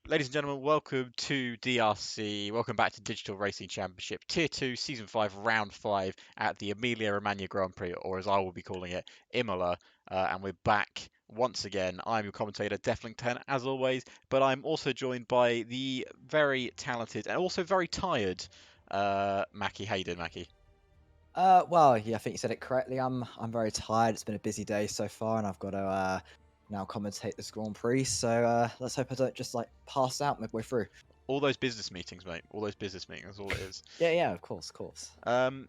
Ladies and gentlemen, welcome to DRC. Welcome back to Digital Racing Championship Tier 2, Season 5, Round 5 at the Emilia-Romagna Grand Prix, or as I will be calling it, Imola. And we're back once again. I'm your commentator, Deflington, as always, but I'm also joined by the very talented and also very tired Mackie. How you doing, Mackie? Well, yeah, I think you said it correctly. I'm very tired. It's been a busy day so far, and I've got to now commentate this Grand Prix. So let's hope I don't just like pass out midway through. All those business meetings, mate. All those business meetings, all it is. Yeah, of course, of course.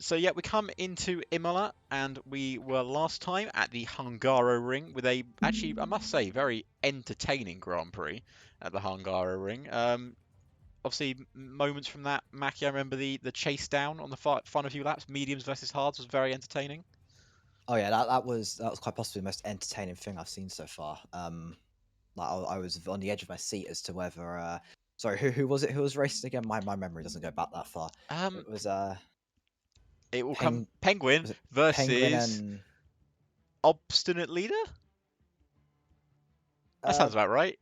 So yeah, we come into Imola, and we were last time at the Hungaroring with a, actually, I must say, very entertaining Grand Prix at the Hungaroring. Obviously, moments from that, Mackie, I remember the chase down on the final few laps, mediums versus hards, was very entertaining. Oh yeah, that was quite possibly the most entertaining thing I've seen so far. Like I was on the edge of my seat as to whether sorry, who was it who was racing again? My memory doesn't go back that far. Um, It was it will come Peng Penguin was it Penguin versus and Obstinate Leader. That uh sounds about right.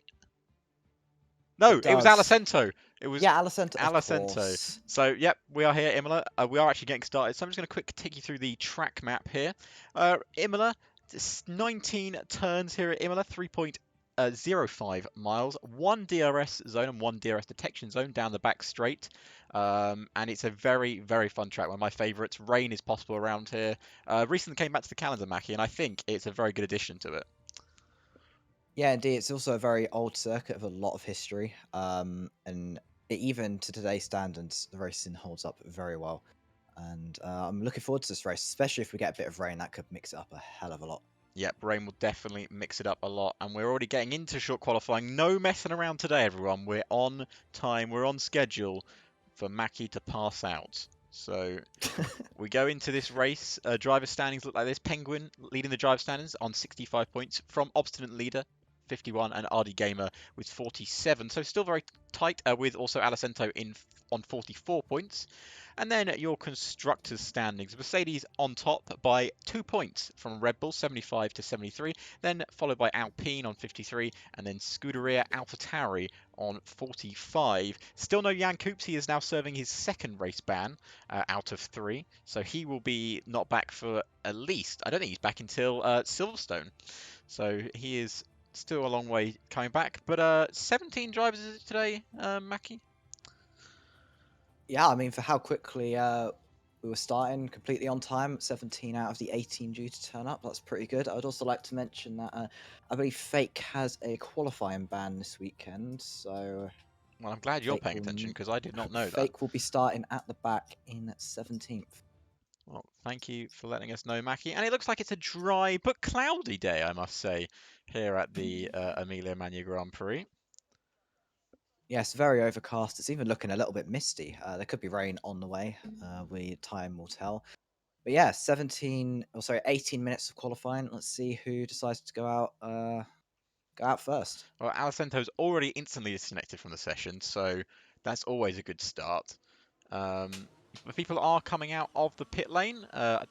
No, it it was does. Alicento. It was Yeah, Alicent, of Alicento. course. So, yep, we are here at Imola. We are actually getting started. So I'm just going to quick take you through the track map here. Imola, 19 turns here at Imola, 3.05 miles, one DRS zone and one DRS detection zone down the back straight. And it's a very, very fun track. One of my favourites. Rain is possible around here. Recently came back to the calendar, Mackie, and I think it's a very good addition to it. Yeah, indeed. It's also a very old circuit of a lot of history. And even to today's standards, the racing holds up very well. And I'm looking forward to this race, especially if we get a bit of rain. That could mix it up a hell of a lot. Yep, rain will definitely mix it up a lot, and we're already getting into short qualifying. No messing around today, everyone. We're on time, we're on schedule for Mackie to pass out. So we go into this race. Driver standings look like this. Penguin leading the driver standings on 65 points from Obstinate Leader, 51, and RD Gamer with 47. So still very tight, with also Alicento on 44 points. And then your constructors' standings. Mercedes on top by 2 points from Red Bull, 75 to 73. Then followed by Alpine on 53. And then Scuderia AlphaTauri on 45. Still no Jan Coops. He is now serving his second race ban out of 3. So he will be not back for at least, I don't think he's back until Silverstone. So he is still a long way coming back. But 17 drivers is it today, Mackie? Yeah, I mean, for how quickly we were starting, completely on time, 17 out of the 18 due to turn up. That's pretty good. I would also like to mention that I believe Fake has a qualifying ban this weekend. So Well, I'm glad you're Fake paying will, attention because I did not know that. Fake will be starting at the back in 17th. Well, thank you for letting us know, Mackie. And it looks like it's a dry but cloudy day, I must say, here at the Emilia-Romagna Grand Prix. Yes, very overcast. It's even looking a little bit misty. There could be rain on the way. Time will tell. But yeah, 18 minutes of qualifying. Let's see who decides to go out first. Well, Alicento's already instantly disconnected from the session, so that's always a good start. But people are coming out of the pit lane. I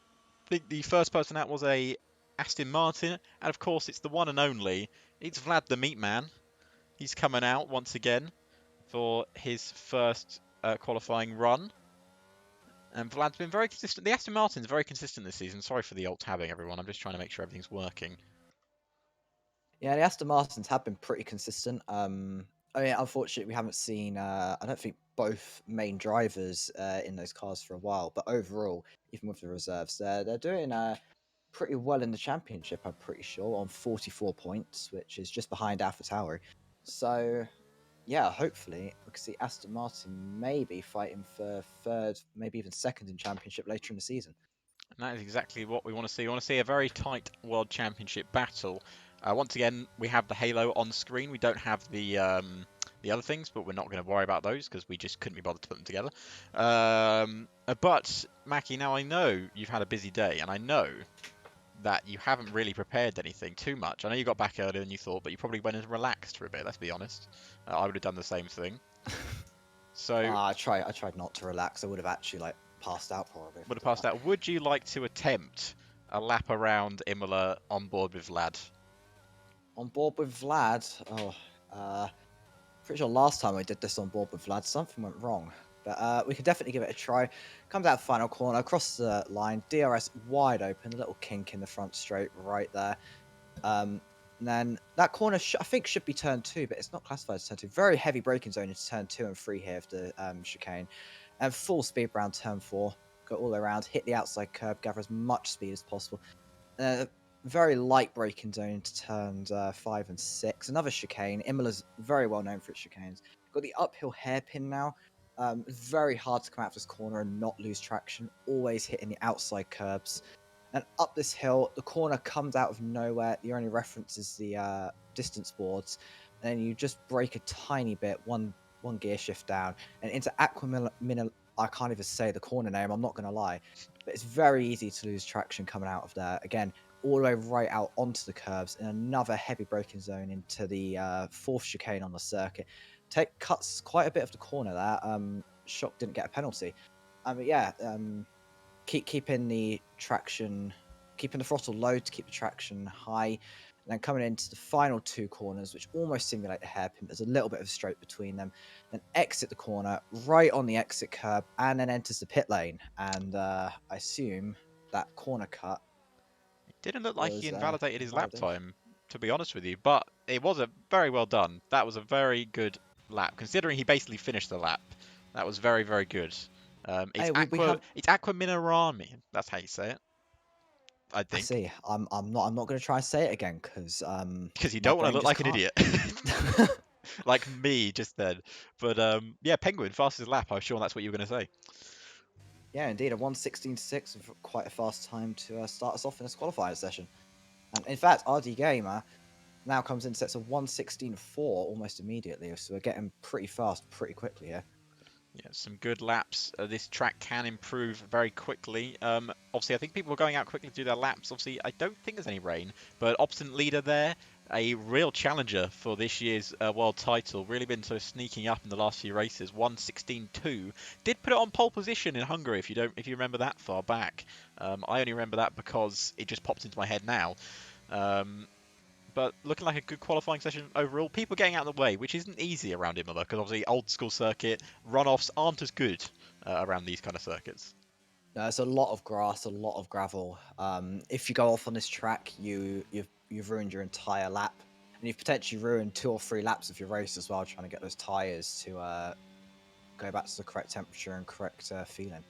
think the first person out was a Aston Martin, and of course it's the one and only. It's Vlad the Meat Man. He's coming out once again for his first qualifying run. And Vlad's been very consistent. The Aston Martin's very consistent this season. Sorry for the alt tabbing, everyone. I'm just trying to make sure everything's working. Yeah, the Aston Martins have been pretty consistent. I mean, unfortunately, we haven't seen. I don't think both main drivers in those cars for a while. But overall, even with the reserves, they're doing pretty well in the championship. I'm pretty sure on 44 points, which is just behind AlphaTauri. So yeah, hopefully we can see Aston Martin maybe fighting for third, maybe even second in championship later in the season. And that is exactly what we want to see. We want to see a very tight World Championship battle. Once again, we have the Halo on screen. We don't have the other things, but we're not going to worry about those because we just couldn't be bothered to put them together. But, Mackie, now I know you've had a busy day, and I know that you haven't really prepared anything too much. I know you got back earlier than you thought, but you probably went and relaxed for a bit, let's be honest. I would have done the same thing. So, I tried not to relax. I would have actually like passed out probably. If I would have did passed that. out. Would you like to attempt a lap around Imola on board with Vlad? On board with Vlad. Oh, Pretty sure last time we did this on board with Vlad, something went wrong. But we could definitely give it a try. Comes out final corner, across the line, DRS wide open, a little kink in the front straight right there. And then that corner, I think, should be turn 2, but it's not classified as turn 2. Very heavy braking zone into turn 2 and 3 here of the chicane. And full speed around turn 4. Go all the way around, hit the outside curb, gather as much speed as possible. Very light braking zone into turns 5 and 6. Another chicane. Imola's very well known for its chicanes. Got the uphill hairpin now. Very hard to come out of this corner and not lose traction. Always hitting the outside curbs. And up this hill, the corner comes out of nowhere. The only reference is the distance boards. And then you just brake a tiny bit, one gear shift down, and into Aquamina. I can't even say the corner name, I'm not going to lie. But it's very easy to lose traction coming out of there. Again, all the way right out onto the curbs in another heavy braking zone into the 4th chicane on the circuit. Cuts quite a bit of the corner there. Shock didn't get a penalty. But yeah, keeping the traction, keeping the throttle low to keep the traction high, and then coming into the final 2 corners, which almost simulate a hairpin. There's a little bit of a straight between them. Then exit the corner, right on the exit curb, and then enters the pit lane. And I assume that corner cut Didn't look like he was invalidated his lap invalidation. time, to be honest with you, but it was a very well done. That was a very good lap, considering he basically finished the lap. That was very, very good. It's Hey, we have. it's Aqua Minerami. That's how you say it, I I think. see. I'm not going to try and say it again because Because you my don't want to brain look just like an can't. idiot, like me just then. But yeah, Penguin fastest lap. I'm sure that's what you were going to say. Yeah, indeed, a 1:16.6 with quite a fast time to start us off in this qualifying session. And in fact, RD Gamer now comes in sets of 1:16.4 almost immediately, so we're getting pretty fast pretty quickly here. Yeah, some good laps. This track can improve very quickly. Obviously, I think people are going out quickly to do their laps. Obviously, I don't think there's any rain, but obstinate leader there, a real challenger for this year's world title. Really been sort of sneaking up in the last few races. 1:16.2. Did put it on pole position in Hungary. If you remember that far back, I only remember that because it just popped into my head now. But looking like a good qualifying session overall. People getting out of the way, which isn't easy around Imola, because obviously old school circuit runoffs aren't as good around these kind of circuits. There's a lot of grass, a lot of gravel. If you go off on this track, you've ruined your entire lap, and you've potentially ruined 2 or 3 laps of your race as well, trying to get those tires to go back to the correct temperature and correct feeling.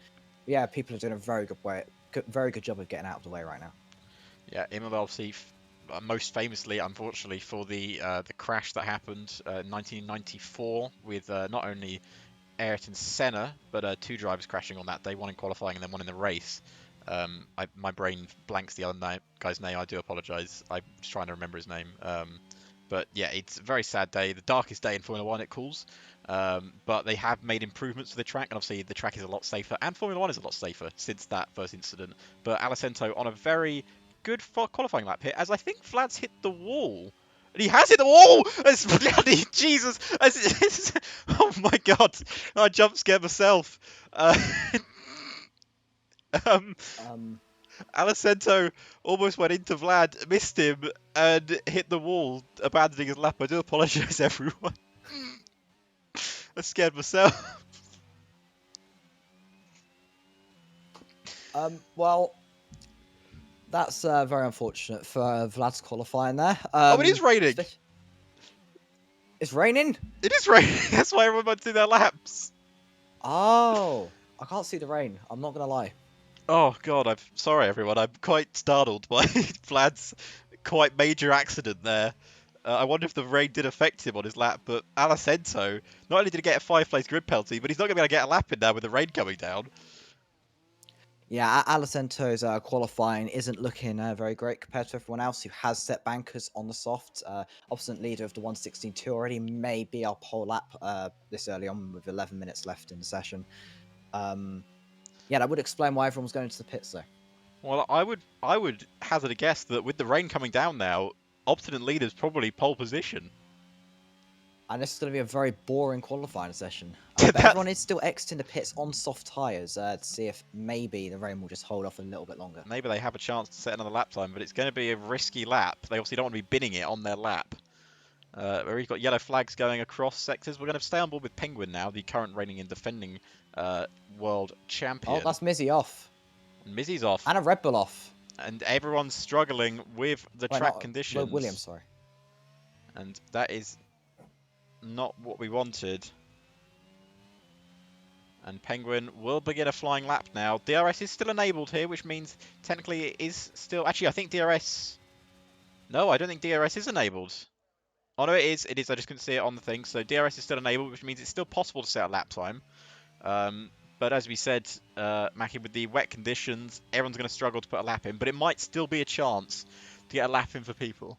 But yeah, people are doing a very good job of getting out of the way right now. Yeah, Imola obviously most famously, unfortunately, for the crash that happened in 1994 with not only Ayrton Senna, but 2 drivers crashing on that day, one in qualifying and then one in the race. My brain blanks the other guy's name. I do apologise. I'm just trying to remember his name. But yeah, it's a very sad day. The darkest day in Formula 1, it calls. But they have made improvements to the track, and obviously the track is a lot safer, and Formula 1 is a lot safer since that first incident. But Alessandro on a very good qualifying lap here, as I think Vlad's hit the wall. And he has hit the wall! It's bloody Jesus! Oh my god! I jump scared myself. Um, Alessandro almost went into Vlad, missed him, and hit the wall, abandoning his lap. I do apologise, everyone. I scared myself. Well, that's very unfortunate for Vlad's qualifying there. Oh, it is raining. It's raining? It is raining. That's why everyone went to do their laps. Oh, I can't see the rain. I'm not going to lie. Oh god, I'm sorry everyone. I'm quite startled by Vlad's quite major accident there. I wonder if the rain did affect him on his lap, but Alessandro, not only did he get a 5th-place grid penalty, but he's not going to be able to get a lap in now with the rain coming down. Yeah, Alessanto's qualifying isn't looking very great compared to everyone else who has set bankers on the soft. Obstinate leader of the 1:16.2 already may be our pole lap this early on with 11 minutes left in the session. Yeah, that would explain why everyone's going to the pits though. Well, I would hazard a guess that with the rain coming down now, obstinate leader's probably pole position. And this is going to be a very boring qualifying session. But everyone is still exiting the pits on soft tyres to see if maybe the rain will just hold off a little bit longer. Maybe they have a chance to set another lap time, but it's going to be a risky lap. They obviously don't want to be binning it on their lap. Where we've got yellow flags going across sectors. We're going to stay on board with Penguin now, the current reigning and defending world champion. Oh, that's Mizzy off. And Mizzy's off. And a Red Bull off. And everyone's struggling with the track conditions. Williams, sorry. And that is not what we wanted. And Penguin will begin a flying lap now. DRS is still enabled here, which means technically it is still... Actually, I think DRS... No, I don't think DRS is enabled. Oh, no, it is. It is. I just couldn't see it on the thing. So DRS is still enabled, which means it's still possible to set a lap time. But as we said, Mackie, with the wet conditions, everyone's going to struggle to put a lap in. But it might still be a chance to get a lap in for people.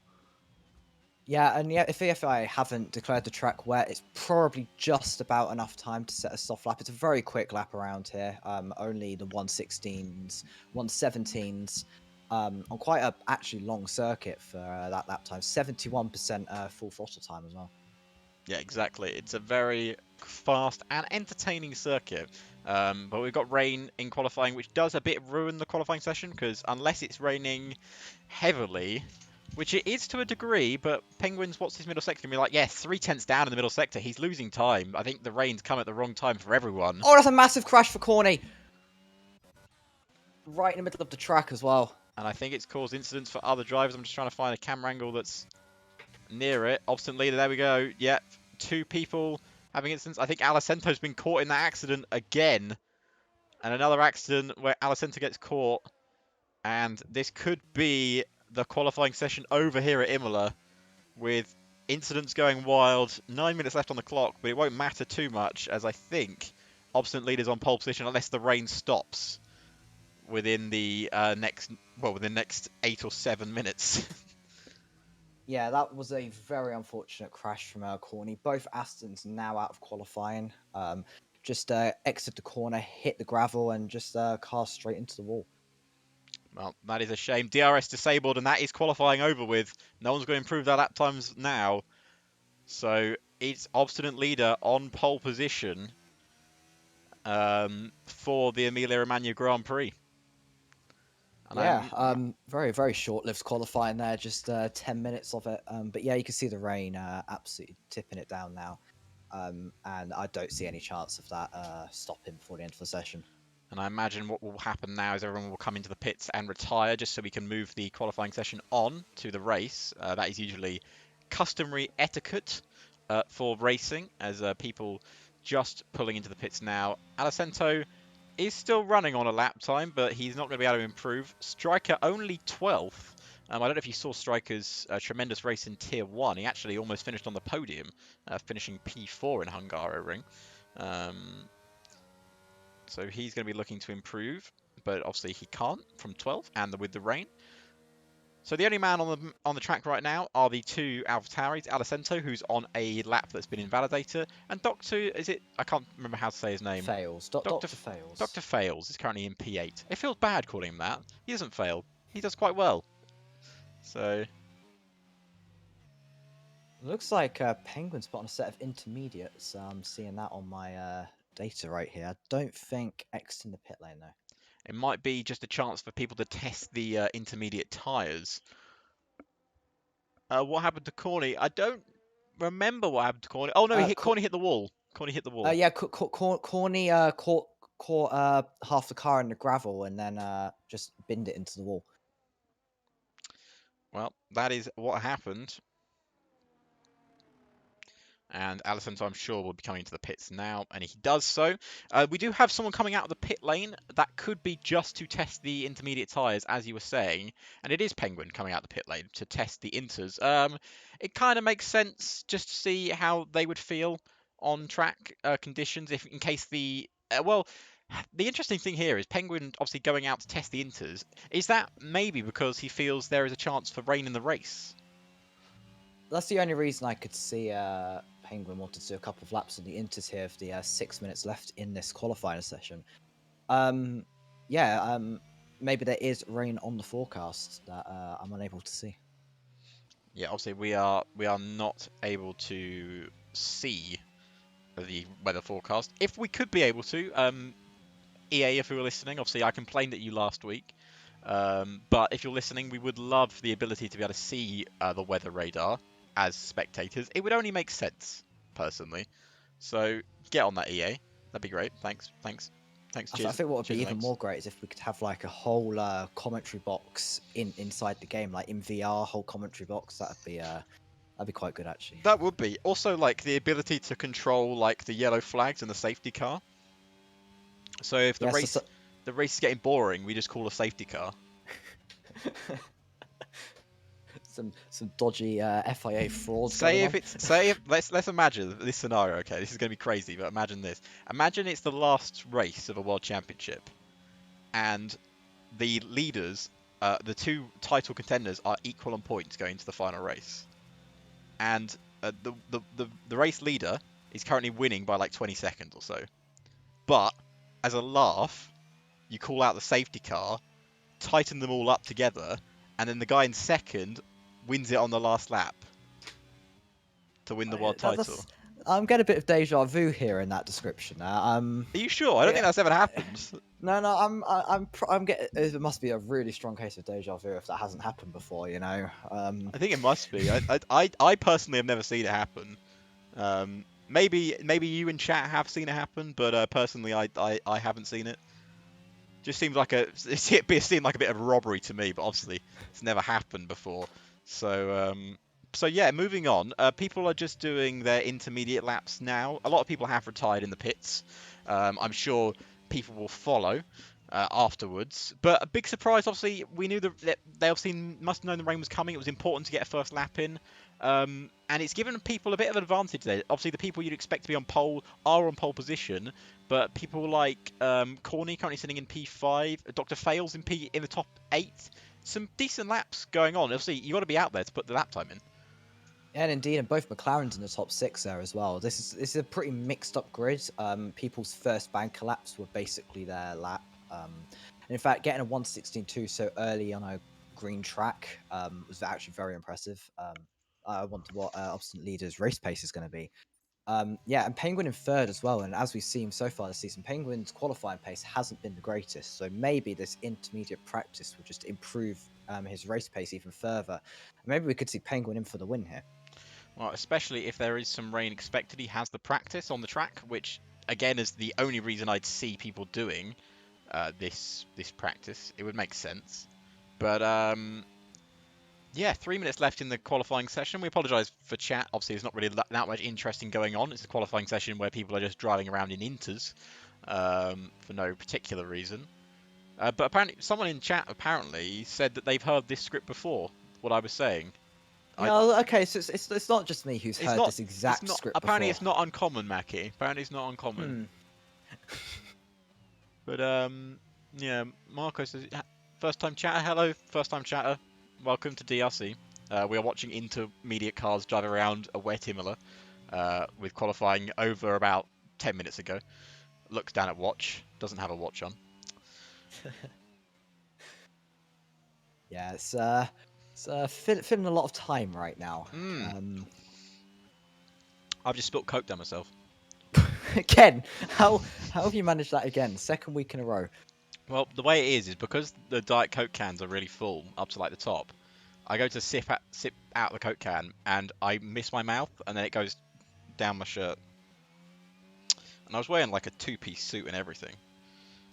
Yeah, and yeah, if EFI haven't declared the track wet, it's probably just about enough time to set a soft lap. It's a very quick lap around here. Only the 116s, 117s, on quite a actually long circuit for that lap time. 71% full throttle time as well. Yeah, exactly. It's a very fast and entertaining circuit. But we've got rain in qualifying, which does a bit ruin the qualifying session, because unless it's raining heavily, which it is to a degree, but Penguin's what's his middle sector going to be like? Yeah, 3/10 down in the middle sector. He's losing time. I think the rain's come at the wrong time for everyone. Oh, that's a massive crash for Corny. Right in the middle of the track as well. And I think it's caused incidents for other drivers. I'm just trying to find a camera angle that's near it. Obstinate leader, there we go. Yep, 2 people having incidents. I think Alicento's been caught in that accident again. And another accident where Alicento gets caught. And this could be the qualifying session over here at Imola, with incidents going wild. 9 minutes left on the clock, but it won't matter too much, as I think Obstinate leader's on pole position unless the rain stops within the next 8 or 7 minutes. Yeah, that was a very unfortunate crash from Corny. Both Astons now out of qualifying. Just exit the corner, hit the gravel, and just car straight into the wall. Well, that is a shame. DRS disabled, and that is qualifying over with. No one's going to improve their lap times now. So it's Obstinate leader on pole position for the Emilia-Romagna Grand Prix. And yeah, very, very short-lived qualifying there, just 10 minutes of it. But yeah, you can see the rain absolutely tipping it down now. And I don't see any chance of that stopping before the end of the session. And I imagine what will happen now is everyone will come into the pits and retire just so we can move the qualifying session on to the race. That is usually customary etiquette for racing, as people just pulling into the pits now. Alicento is still running on a lap time, but he's not going to be able to improve. Striker only 12th. I don't know if you saw Striker's tremendous race in Tier 1. He actually almost finished on the podium, finishing P4 in Hungaroring. So he's going to be looking to improve, but obviously he can't from 12th and with the rain. So the only man on the track right now are the 2 AlphaTauris, Alicento, who's on a lap that's been invalidated, and I can't remember how to say his name. Fails. Dr. Fails. Dr. Fails is currently in P8. It feels bad calling him that. He doesn't fail. He does quite well. So Looks like Penguin's put on a set of intermediates. I'm seeing that on my data right here. I don't think X in the pit lane though. It might be just a chance for people to test the intermediate tyres. What happened to Corny? I don't remember what happened to Corny. Oh no, Corny hit the wall. Corny hit the wall. Yeah, Corny caught half the car in the gravel and then just binned it into the wall. Well, that is what happened. And Alicento, I'm sure, will be coming into the pits now, and he does so. We do have someone coming out of the pit lane. That could be just to test the intermediate tyres, as you were saying. And it is Penguin coming out the pit lane to test the inters. It kind of makes sense just to see how they would feel on track conditions, if in case the... the interesting thing here is Penguin obviously going out to test the inters. Is that maybe because he feels there is a chance for rain in the race? That's the only reason I could see Penguin wanted to do a couple of laps on the inters here for the 6 minutes left in this qualifying session. Maybe there is rain on the forecast that I'm unable to see. Yeah, obviously we are not able to see the weather forecast. If we could be able to, EA, if you were listening, obviously I complained at you last week. But if you're listening, we would love the ability to be able to see the weather radar. as spectators, it would only make sense, personally. So get on that, EA. That'd be great. Thanks. I think what would be Cheers, even links. more great is if we could have like a whole commentary box inside the game, like in VR, whole commentary box. That'd be quite good actually. That would be also like the ability to control like the yellow flags and the safety car. So if Yeah, the race is getting boring, we just call a safety car. some dodgy FIA frauds Say going if on. it's say if let's imagine this scenario. Okay, this is going to be crazy, but imagine this. Imagine it's the last race of a world championship, and the leaders, the two title contenders, are equal on points going to the final race, and the race leader is currently winning by like 20 seconds or so. But as a laugh, you call out the safety car, tighten them all up together, and then the guy in second wins it on the last lap to win the world title. I'm getting a bit of deja vu here in that description. Now, Are you sure? I don't think that's ever happened. no, I'm getting. It must be a really strong case of deja vu if that hasn't happened before. You know. I think it must be. I personally have never seen it happen. Maybe you in chat have seen it happen, but personally I haven't seen it. Just seems like it seemed like a bit of a robbery to me, but obviously it's never happened before. So yeah, moving on. People are just doing their intermediate laps now. A lot of people have retired in the pits. I'm sure people will follow afterwards. But a big surprise, obviously, we knew that they obviously must have known the rain was coming. It was important to get a first lap in. And it's given people a bit of an advantage there. Obviously, the people you'd expect to be on pole are on pole position, but people like Corny currently sitting in P5, Dr. Fails in the top 8. Some decent laps going on. Obviously, you got to be out there to put the lap time in. And indeed, and both McLarens in the top 6 there as well. This is a pretty mixed up grid. People's first banker laps were basically their lap. And in fact, getting a 1:16.2 so early on a green track was actually very impressive. I wonder what Obstinate Leader's race pace is going to be. Yeah, and Penguin in third as well. And as we've seen so far this season, Penguin's qualifying pace hasn't been the greatest. So maybe this intermediate practice will just improve his race pace even further. Maybe we could see Penguin in for the win here. Well, especially if there is some rain expected, he has the practice on the track, which again is the only reason I'd see people doing this practice. It would make sense, but yeah, 3 minutes left in the qualifying session. We apologise for chat. Obviously, there's not really that much interesting going on. It's a qualifying session where people are just driving around in inters for no particular reason. But apparently, someone in chat apparently said that they've heard this script before. What I was saying. No, okay, so it's not just me who's heard this exact script apparently before. it's not uncommon, Mackie. Apparently it's not uncommon. But yeah, Marco says, first time chatter. Hello, first time chatter. Welcome to DRC. We are watching intermediate cars drive around a wet Imola with qualifying over about 10 minutes ago. Looks down at watch. Doesn't have a watch on. Yeah, it's filling a lot of time right now. I've just spilt Coke down myself. Again, how have you managed that again? Second week in a row. Well, the way it is because the Diet Coke cans are really full up to like the top. I go to sip out the Coke can and I miss my mouth and then it goes down my shirt. And I was wearing like a two-piece suit and everything.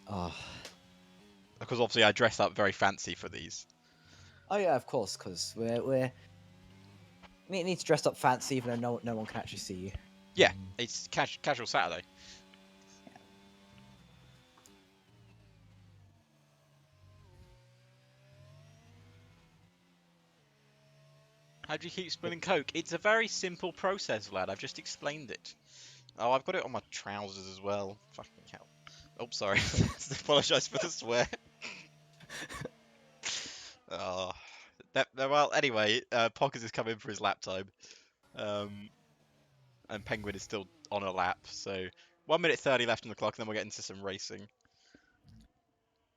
Oh. Because obviously I dressed up very fancy for these. Oh yeah, of course, because we need to dress up fancy even though no one can actually see you. Yeah, it's casual Saturday. Yeah. How do you keep spilling Coke? It's a very simple process, lad. I've just explained it. Oh, I've got it on my trousers as well. Fucking hell. Oh, sorry. Apologise for the swear. Oh. Well, anyway, Pockets is coming for his lap time. And Penguin is still on a lap, so 1 minute 30 left on the clock, and then we'll get into some racing.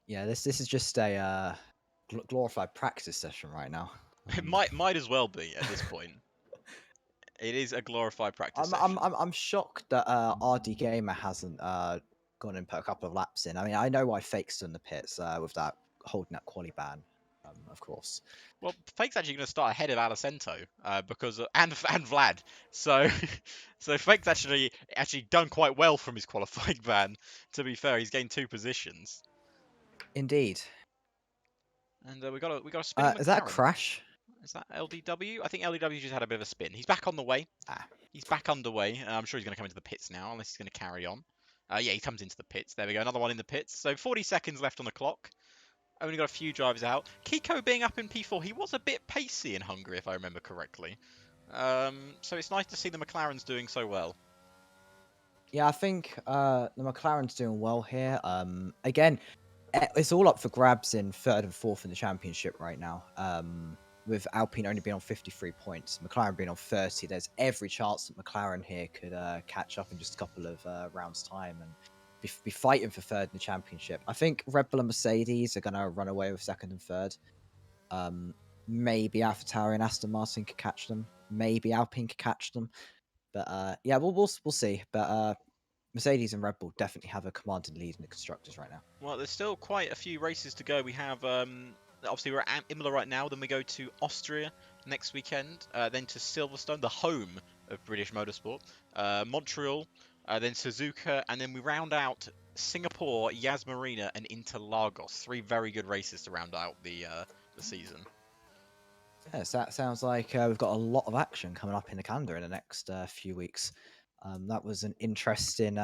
Yeah, this is just a glorified practice session right now. It might as well be at this point. It is a glorified practice session. I'm shocked that RD Gamer hasn't gone and put a couple of laps in. I mean, I know why Fake's in the pits with that holding that quali ban. of course. Well, Fake's actually going to start ahead of Alicento because and Vlad. So so Fake's actually done quite well from his qualifying ban. To be fair, he's gained 2 positions. Indeed. And we got a spinning Is that a McLaren. crash? Is that LDW? I think LDW just had a bit of a spin. He's back on the way. Ah. He's back underway. I'm sure he's going to come into the pits now, unless he's going to carry on. Yeah, he comes into the pits. There we go. Another one in the pits. So 40 seconds left on the clock. Only got a few drivers out. Kiko being up in P4, he was a bit pacey in Hungary, if I remember correctly. So it's nice to see the McLarens doing so well. Yeah, I think the McLaren's doing well here. Again, it's all up for grabs in third and fourth in the championship right now. With Alpine only being on 53 points, McLaren being on 30, there's every chance that McLaren here could catch up in just a couple of rounds' time and be fighting for third in the championship. I think Red Bull and Mercedes are going to run away with second and third. Maybe AlphaTauri and Aston Martin could catch them. Maybe Alpine could catch them. But yeah, we'll see. But Mercedes and Red Bull definitely have a commanding lead in the constructors right now. Well, there's still quite a few races to go. We have, obviously, we're at Imola right now. Then we go to Austria next weekend. Then to Silverstone, the home of British motorsport. Montreal, then Suzuka. And then we round out Singapore, Yas Marina, and Interlagos. 3 very good races to round out the season. Yes, that sounds like we've got a lot of action coming up in the calendar in the next few weeks. That was an interesting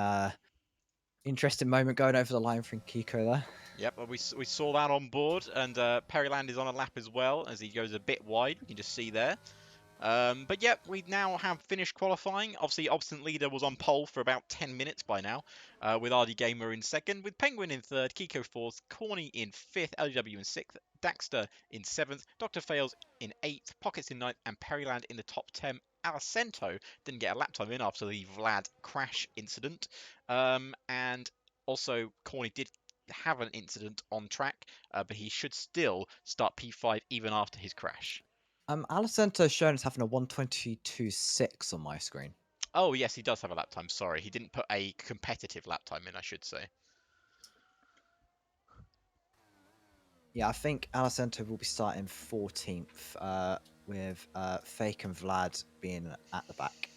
moment going over the line from Kiko there. Yep, we saw that on board, and Perryland is on a lap as well as he goes a bit wide. We can just see there. But yeah, we now have finished qualifying. Obviously, Obstinate Leader was on pole for about 10 minutes by now, with RD Gamer in second, with Penguin in third, Kiko fourth, Corny in fifth, LW in sixth, Daxter in seventh, Dr. Fails in eighth, Pockets in ninth, and Perryland in the top 10. Alicento didn't get a lap time in after the Vlad crash incident. And also, Corny did have an incident on track, but he should still start P5 even after his crash. Alicento is shown as having a 1:22.6 on my screen. Oh, yes, he does have a lap time. Sorry, he didn't put a competitive lap time in, I should say. Yeah, I think Alicento will be starting 14th, with Fake and Vlad being at the back.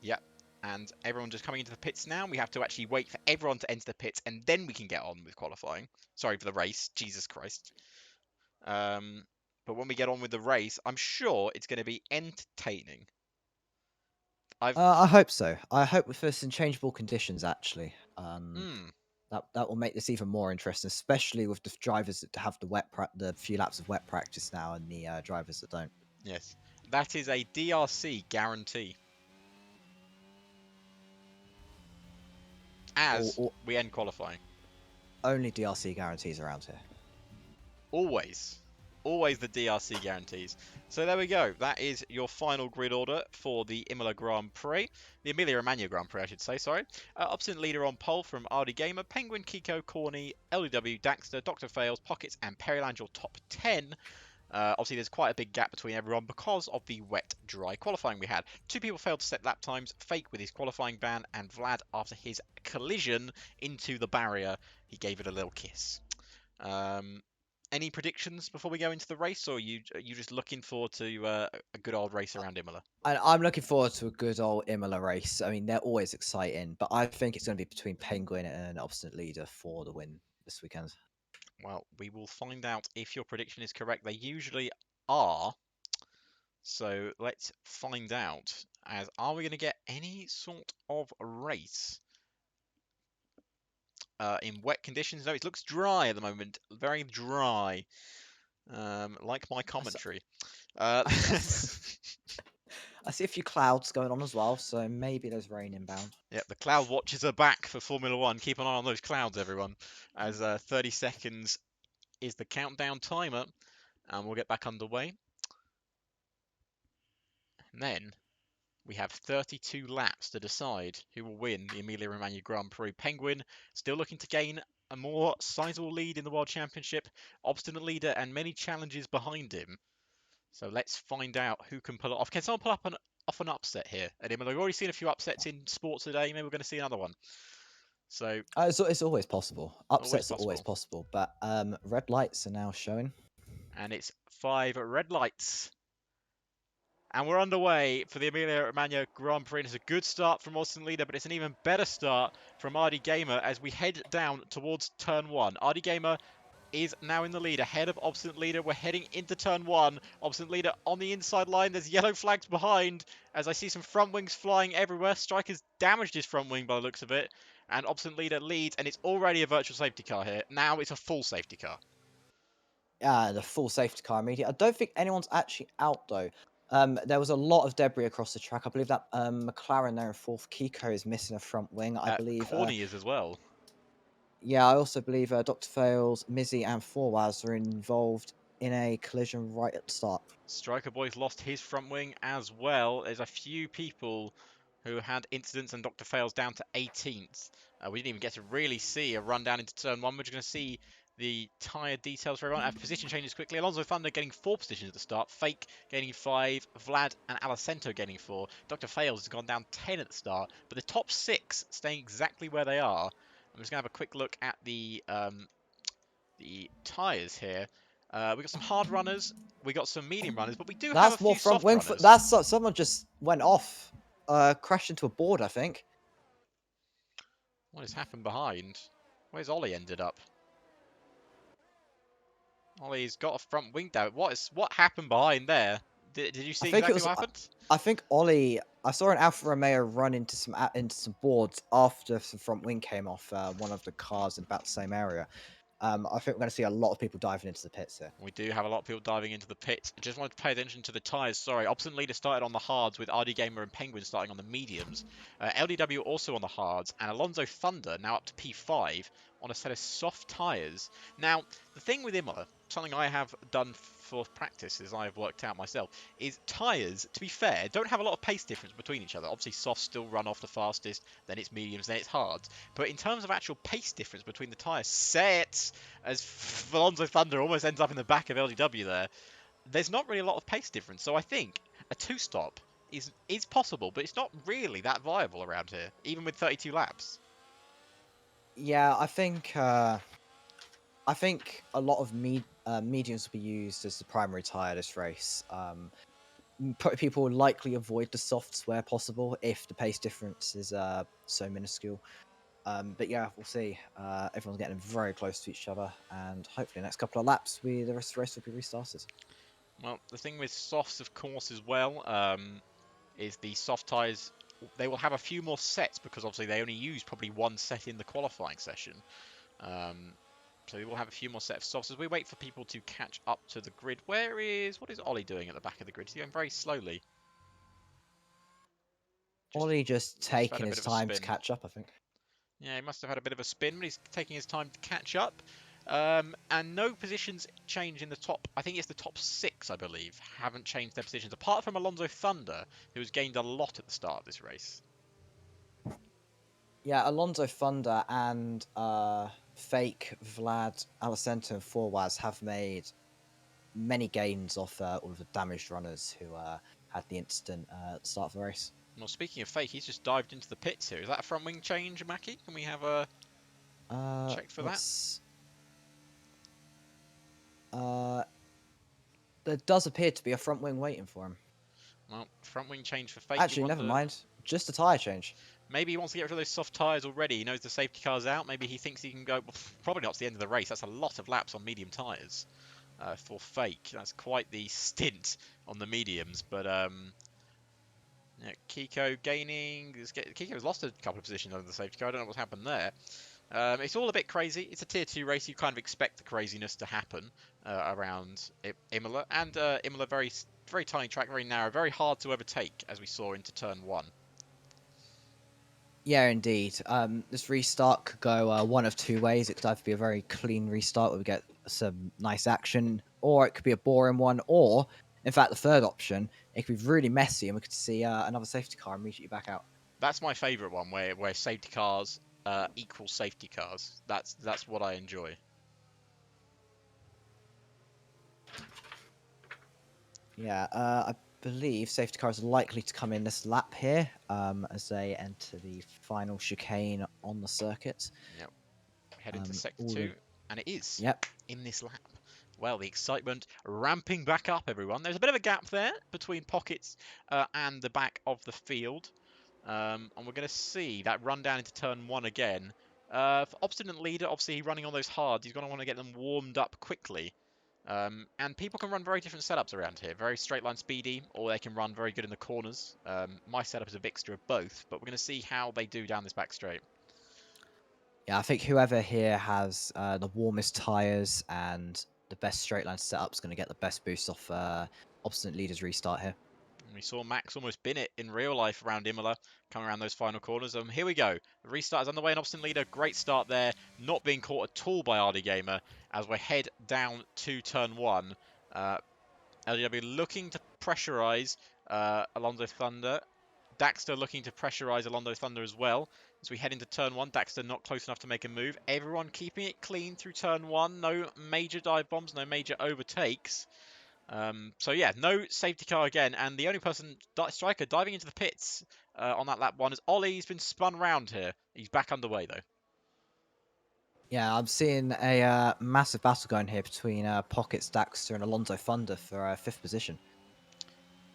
Yep, and everyone just coming into the pits now. We have to actually wait for everyone to enter the pits, and then we can get on with qualifying. Sorry for the race, Jesus Christ. But when we get on with the race, I'm sure it's going to be entertaining. I hope so. I hope with some changeable conditions, actually. Mm. That will make this even more interesting, especially with the drivers that have the few laps of wet practice now, and the drivers that don't. Yes, that is a DRC guarantee. As we end qualifying. Only DRC guarantees around here. Always. Always the DRC guarantees. So there we go. That is your final grid order for the Imola Grand Prix. The Emilia-Romagna Grand Prix, I should say, sorry. Obstinate Leader on pole from RD Gamer, Penguin, Kiko, Corny, LW, Daxter, Dr. Fails, Pockets, and Perryland, your top 10. Obviously, there's quite a big gap between everyone because of the wet, dry qualifying we had. 2 people failed to set lap times, Fake with his qualifying ban, and Vlad after his collision into the barrier. He gave it a little kiss. Any predictions before we go into the race, or are you just looking forward to a good old race around Imola? I'm looking forward to a good old Imola race. I mean, they're always exciting, but I think it's going to be between Penguin and Obstinate Leader for the win this weekend. Well, we will find out if your prediction is correct. They usually are. So let's find out. As are we going to get any sort of race in wet conditions? No, it looks dry at the moment. Very dry. Like my commentary. I see a few clouds going on as well, so maybe there's rain inbound. Yep, the cloud watches are back for Formula One. Keep an eye on those clouds, everyone. As 30 seconds is the countdown timer, and we'll get back underway. And then we have 32 laps to decide who will win the Emilia-Romagna Grand Prix. Penguin still looking to gain a more sizable lead in the World Championship. Obstinate Leader and many challenges behind him. So let's find out who can pull it off. Can someone pull up an upset here at Imola? We've already seen a few upsets in sports today. Maybe we're going to see another one. So It's always possible. Upsets are always possible, but red lights are now showing. And it's 5 red lights. And we're underway for the Emilia Romagna Grand Prix. It's a good start from Austin Leader, but it's an even better start from RD Gamer as we head down towards turn 1. RD Gamer is now in the lead, ahead of Obstinate Leader. We're heading into turn 1. Obstinate Leader on the inside line. There's yellow flags behind as I see some front wings flying everywhere. Striker's damaged his front wing by the looks of it. And Obstinate Leader leads, and it's already a virtual safety car here. Now it's a full safety car. The full safety car immediately. I don't think anyone's actually out though. There was a lot of debris across the track. I believe that McLaren there in fourth, Kiko is missing a front wing. I believe. Corny is as well. Yeah, I also believe Dr. Fails, Mizzy, and Forwaz are involved in a collision right at the start. Striker Boy's lost his front wing as well. There's a few people who had incidents, and Dr. Fails down to 18th. We didn't even get to really see a run down into turn 1. We're just going to see the tyre details for everyone. Position changes quickly. Alonso Thunder getting 4 positions at the start. Fake gaining 5. Vlad and Alicento gaining 4. Dr. Fails has gone down 10 at the start, but the top 6 staying exactly where they are. I'm just going to have a quick look at the tyres here. We got some hard runners, we got some medium runners, but we do have a That's more few front soft wing. runners. Someone just went off, crashed into a board, I think. What has happened behind? Where's Ollie ended up? Ollie's got a front wing down. What happened behind there? Did you I see think it exactly was. what happened? I think Ollie. I saw an Alfa Romeo run into some boards after some front wing came off one of the cars in about the same area. I think we're going to see a lot of people diving into the pits here. We do have a lot of people diving into the pits. I just wanted to pay attention to the tyres. Sorry, Opposite Leader started on the hards with RD Gamer and Penguin starting on the mediums. LDW also on the hards, and Alonso Thunder now up to P5 on a set of soft tyres. Now, the thing with Imola, something I have done for practice, as I have worked out myself, is tyres, to be fair, don't have a lot of pace difference between each other. Obviously, softs still run off the fastest, then it's mediums, then it's hards. But in terms of actual pace difference between the tyres, sets, as Alonso Thunder almost ends up in the back of LDW there, there's not really a lot of pace difference. So I think a two-stop is possible, but it's not really that viable around here, even with 32 laps. Yeah, I think a lot of mediums will be used as the primary tyre this race. People will likely avoid the softs where possible if the pace difference is so minuscule. But yeah, we'll see. Everyone's getting very close to each other, and hopefully, the next couple of laps, the rest of the race will be restarted. Well, the thing with softs, of course, as well, is the soft tyres, they will have a few more sets because obviously they only use probably one set in the qualifying session. So we will have a few more sets of softs as we wait for people to catch up to the grid. What is Ollie doing at the back of the grid? He's going very slowly. Ollie just had a taking bit his of a time to spin. catch up, I think. Yeah, he must have had a bit of a spin, but he's taking his time to catch up. And no positions change in the top. I think it's the top 6, I believe, haven't changed their positions, apart from Alonso Thunder, who's gained a lot at the start of this race. Yeah, Alonso Thunder and Fake, Vlad, Alicento, and Forwaz have made many gains off all of the damaged runners who had the incident at the start of the race. Well, speaking of Fake, he's just dived into the pits here. Is that a front wing change, Mackie? Can we have a check for that? There does appear to be a front wing waiting for him. Well, front wing change for Fake. Actually, never mind. Just a tyre change. Maybe he wants to get rid of those soft tyres already. He knows the safety car's out. Maybe he thinks he can go... Well, probably not to the end of the race. That's a lot of laps on medium tyres for Fake. That's quite the stint on the mediums. But yeah, Kiko gaining... Kiko's lost a couple of positions under the safety car. I don't know what's happened there. It's all a bit crazy. It's a Tier 2 race. You kind of expect the craziness to happen around Imola. And Imola, very tiny track, very narrow, very hard to overtake, as we saw into Turn 1. Yeah, indeed. This restart could go one of two ways. It could either be a very clean restart where we get some nice action, or it could be a boring one, or, in fact, the third option, it could be really messy and we could see another safety car immediately back out. That's my favourite one, where safety cars equal safety cars. That's what I enjoy. Yeah, I believe safety cars are likely to come in this lap here as they enter the final chicane on the circuit. Yep. Head into Sector 2, and it is Yep. in this lap. Well, the excitement ramping back up, everyone. There's a bit of a gap there between Pockets and the back of the field. And we're going to see that run down into turn 1 again. For Obstinate Leader, obviously running on those hards, he's going to want to get them warmed up quickly. And people can run very different setups around here. Very straight line speedy, or they can run very good in the corners. My setup is a mixture of both, but we're going to see how they do down this back straight. Yeah, I think whoever here has the warmest tyres and the best straight line setup is going to get the best boost off Obstinate Leader's restart here. And we saw Max almost bin it in real life around Imola, coming around those final corners. Here we go. The restart is underway, and Obstinate Leader, great start there, not being caught at all by RD Gamer as we head down to turn 1. LGW looking to pressurise Alonso Thunder. Daxter looking to pressurise Alonso Thunder as well. As we head into turn 1, Daxter not close enough to make a move. Everyone keeping it clean through turn 1. No major dive bombs, no major overtakes. So yeah, no safety car again. And the only person, Striker, diving into the pits on that lap 1 is Ollie. He's been spun round here. He's back underway though. Yeah, I'm seeing a massive battle going here between Pockets, Daxter, and Alonso Thunder for 5th position.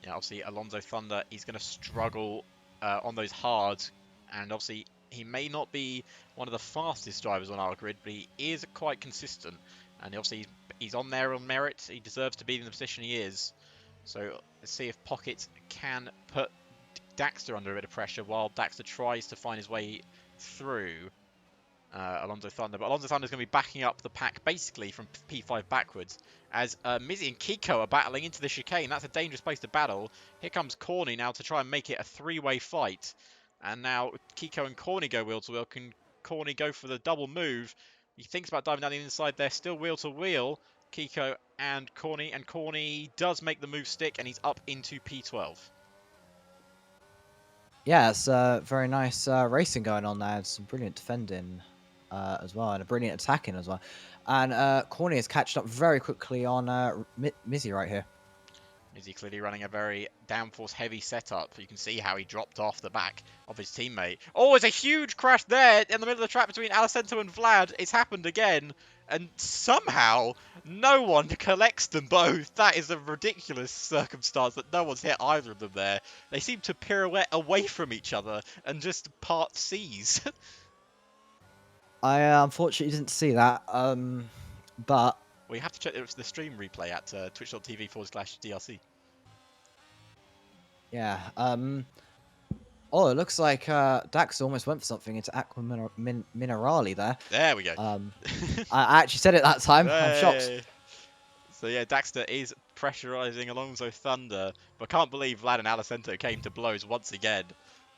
Yeah, obviously Alonso Thunder, he's going to struggle on those hards, and obviously he may not be one of the fastest drivers on our grid, but he is quite consistent, and obviously he's on there on merit. He deserves to be in the position he is. So let's see if Pockets can put Daxter under a bit of pressure while Daxter tries to find his way through Alonso Thunder. But Alonso Thunder is going to be backing up the pack basically from P5 backwards as Mizzy and Kiko are battling into the chicane. That's a dangerous place to battle. Here comes Corny now to try and make it a 3-way fight. And now Kiko and Corny go wheel to wheel. Can Corny go for the double move? He thinks about diving down the inside there, still wheel to wheel. Kiko and Corny does make the move stick, and he's up into P12. Yeah, it's very nice racing going on there. Some brilliant defending as well, and a brilliant attacking as well. And Corny is catching up very quickly on Mizzy right here. Mizzy clearly running a very downforce heavy setup. You can see how he dropped off the back of his teammate. Oh, it's a huge crash there in the middle of the track between Alicento and Vlad. It's happened again. And somehow, no one collects them both. That is a ridiculous circumstance that no one's hit either of them there. They seem to pirouette away from each other and just part seas. I unfortunately didn't see that, but... We have to check the stream replay at twitch.tv/DRC. Yeah, oh, it looks like Dax almost went for something into Aqua Minerali there. There we go. I actually said it that time. Hey. I'm shocked. So yeah, Daxter is pressurising Alonso Thunder, but can't believe Vlad and Alicento came to blows once again.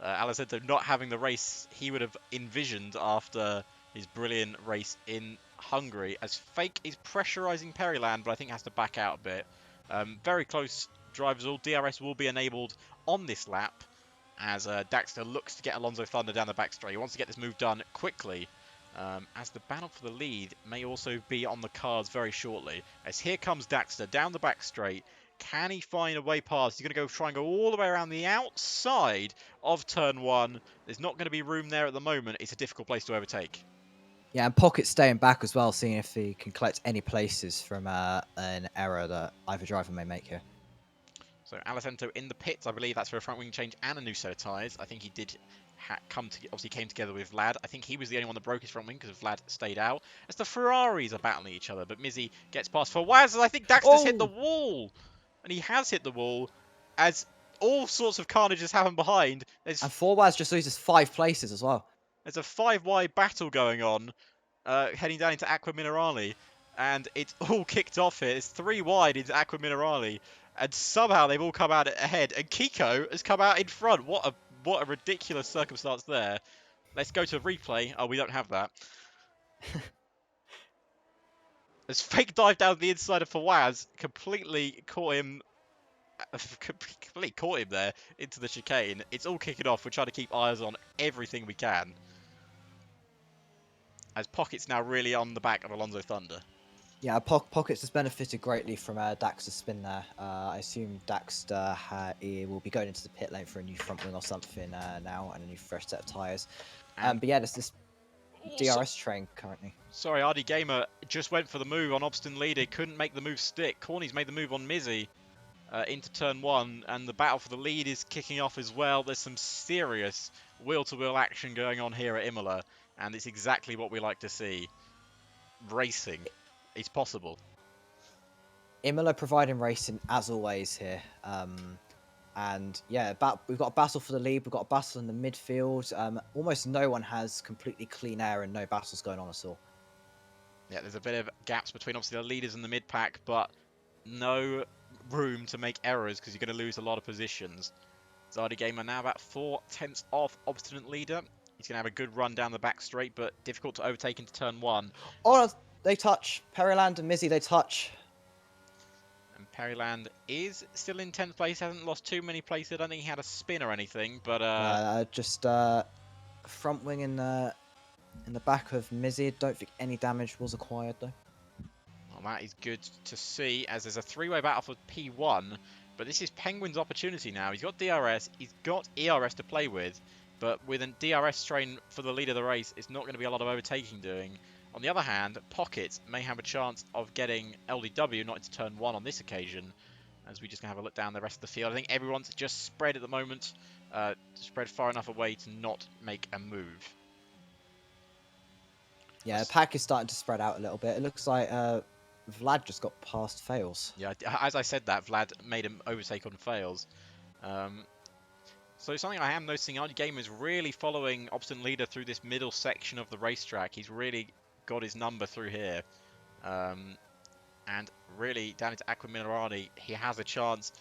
Alicento not having the race he would have envisioned after his brilliant race in Hungary, as Fake is pressurising Periland, but I think has to back out a bit. Very close drivers all. DRS will be enabled on this lap, as Daxter looks to get Alonso Thunder down the back straight. He wants to get this move done quickly, as the battle for the lead may also be on the cards very shortly. As here comes Daxter down the back straight. Can he find a way past? He's going to go try and go all the way around the outside of turn 1. There's not going to be room there at the moment. It's a difficult place to overtake. Yeah, and Pocket's staying back as well, seeing if he can collect any places from an error that either driver may make here. So Alicento in the pits, I believe that's for a front wing change and a new set of tyres. I think he did obviously came together with Vlad. I think he was the only one that broke his front wing because Vlad stayed out. As the Ferraris are battling each other, but Mizzy gets past Fawaz, and I think Daxter's hit the wall. And he has hit the wall, as all sorts of carnage has happened behind. And Fawaz just loses 5 places as well. There's a 5-wide battle going on, heading down into Aqua Minerali, and it's all kicked off here. It's 3 wide into Aqua Minerali, and somehow they've all come out ahead, and Kiko has come out in front. What a ridiculous circumstance there. Let's go to replay. Oh, we don't have that. As Fake dive down the inside of Fawaz, completely caught him there into the chicane. It's all kicking off. We're trying to keep eyes on everything we can, as Pocket's now really on the back of Alonso Thunder. Yeah, Pockets has benefited greatly from Daxter's spin there. I assume Daxter will be going into the pit lane for a new front wing or something now, and a new fresh set of tyres. But yeah, this DRS train currently. Sorry, RD Gamer just went for the move on Obstinate Leader. Couldn't make the move stick. Corny's made the move on Mizzy into turn 1, and the battle for the lead is kicking off as well. There's some serious wheel-to-wheel action going on here at Imola, and it's exactly what we like to see. Racing. It's possible. Imola providing racing as always here. And yeah, we've got a battle for the lead. We've got a battle in the midfield. Almost no one has completely clean air and no battles going on at all. Yeah, there's a bit of gaps between obviously the leaders and the mid pack, but no room to make errors because you're going to lose a lot of positions. Zardy Gamer now about 4/10 off Obstinate Leader. He's going to have a good run down the back straight, but difficult to overtake into turn 1. Oh, they touch. Periland and Mizzy, they touch. And Perryland is still in 10th place, hasn't lost too many places. I don't think he had a spin or anything, but just front wing in the back of Mizzy. Don't think any damage was acquired though. Well, that is good to see, as there's a 3-way battle for P1, but this is Penguin's opportunity now. He's got DRS, he's got ERS to play with, but with a DRS train for the lead of the race, it's not going to be a lot of overtaking doing. On the other hand, Pocket may have a chance of getting LDW not into turn 1 on this occasion, as we just going to have a look down the rest of the field. I think everyone's just spread at the moment, spread far enough away to not make a move. Yeah, the pack is starting to spread out a little bit. It looks like Vlad just got past Fails. Yeah, as I said that, Vlad made him overtake on Fails. So something I am noticing, RD Gamer is really following Obstinate Leader through this middle section of the racetrack. He's really got his number through here. And really, down into Aqua Minerani, he has a chance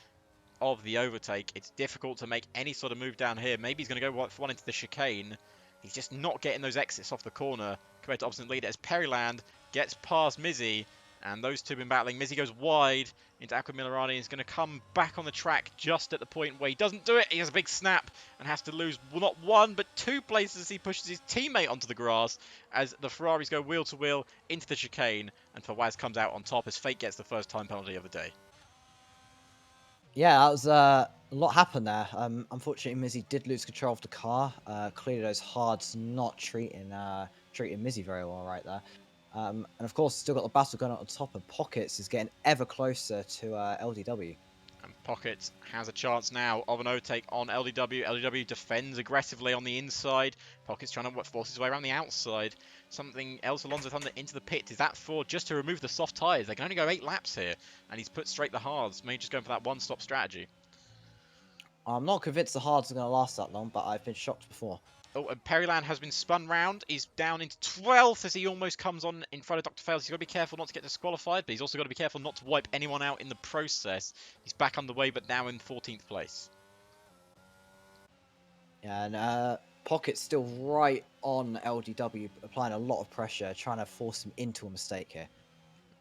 of the overtake. It's difficult to make any sort of move down here. Maybe he's going to go for one into the chicane. He's just not getting those exits off the corner compared to Obstinate Leader, as Perryland gets past Mizzy, and those two have been battling. Mizzy goes wide into Aqua Minerani and is going to come back on the track just at the point where he doesn't do it. He has a big snap and has to lose not one but 2 places as he pushes his teammate onto the grass as the Ferraris go wheel to wheel into the chicane, and Fawaz comes out on top as Fate gets the first time penalty of the day. Yeah, that was a lot happened there. Unfortunately, Mizzy did lose control of the car. Clearly, those hards not treating Mizzy very well right there. And of course, still got the battle going on top, and Pockets is getting ever closer to LDW. And Pocket has a chance now of an overtake on LDW. LDW defends aggressively on the inside. Pocket's trying to force his way around the outside. Something else, Alonso Thunder into the pit. Is that for just to remove the soft tyres? They can only go 8 laps here, and he's put straight the hards. Maybe just going for that one-stop strategy. I'm not convinced the hards are going to last that long, but I've been shocked before. Oh, and Perryland has been spun round. He's down into 12th as he almost comes on in front of Dr. Fails. He's got to be careful not to get disqualified, but he's also got to be careful not to wipe anyone out in the process. He's back underway, but now in 14th place. Yeah, and Pocket's still right on LDW, applying a lot of pressure, trying to force him into a mistake here.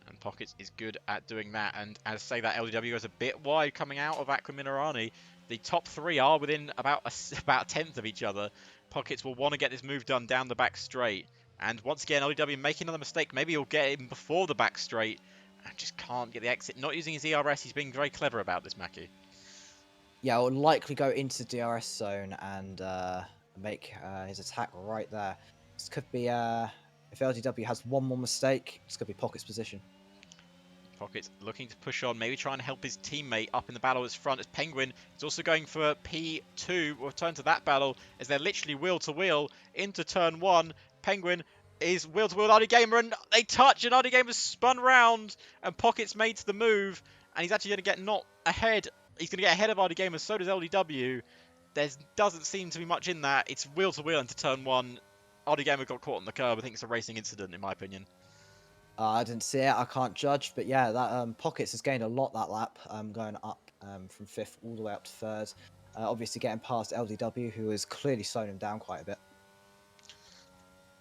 And Pockets is good at doing that. And as I say, that LDW is a bit wide coming out of Aqua Minerani. The top 3 are within about a tenth of each other. Pockets will want to get this move done down the back straight. And once again, LDW making another mistake. Maybe he'll get him before the back straight. And just can't get the exit. Not using his ERS. He's being very clever about this, Mackie. Yeah, will likely go into the DRS zone and make his attack right there. This could be, if LDW has one more mistake, this could be Pocket's position. Pockets looking to push on, maybe try and help his teammate up in the battle as front, as Penguin is also going for P2. We'll return to that battle as they're literally wheel to wheel into turn 1. Penguin is wheel to wheel RD Gamer, and they touch, and RD Gamer's spun round, and Pockets made the move, and he's actually going to get not ahead. He's going to get ahead of RD Gamer, so does LDW. There doesn't seem to be much in that. It's wheel to wheel into turn 1. RD Gamer got caught on the curb. I think it's a racing incident, in my opinion. I didn't see it. I can't judge, but yeah, that Pockets has gained a lot that lap, going up from 5th all the way up to 3rd. Obviously, getting past LDW, who has clearly slowed him down quite a bit.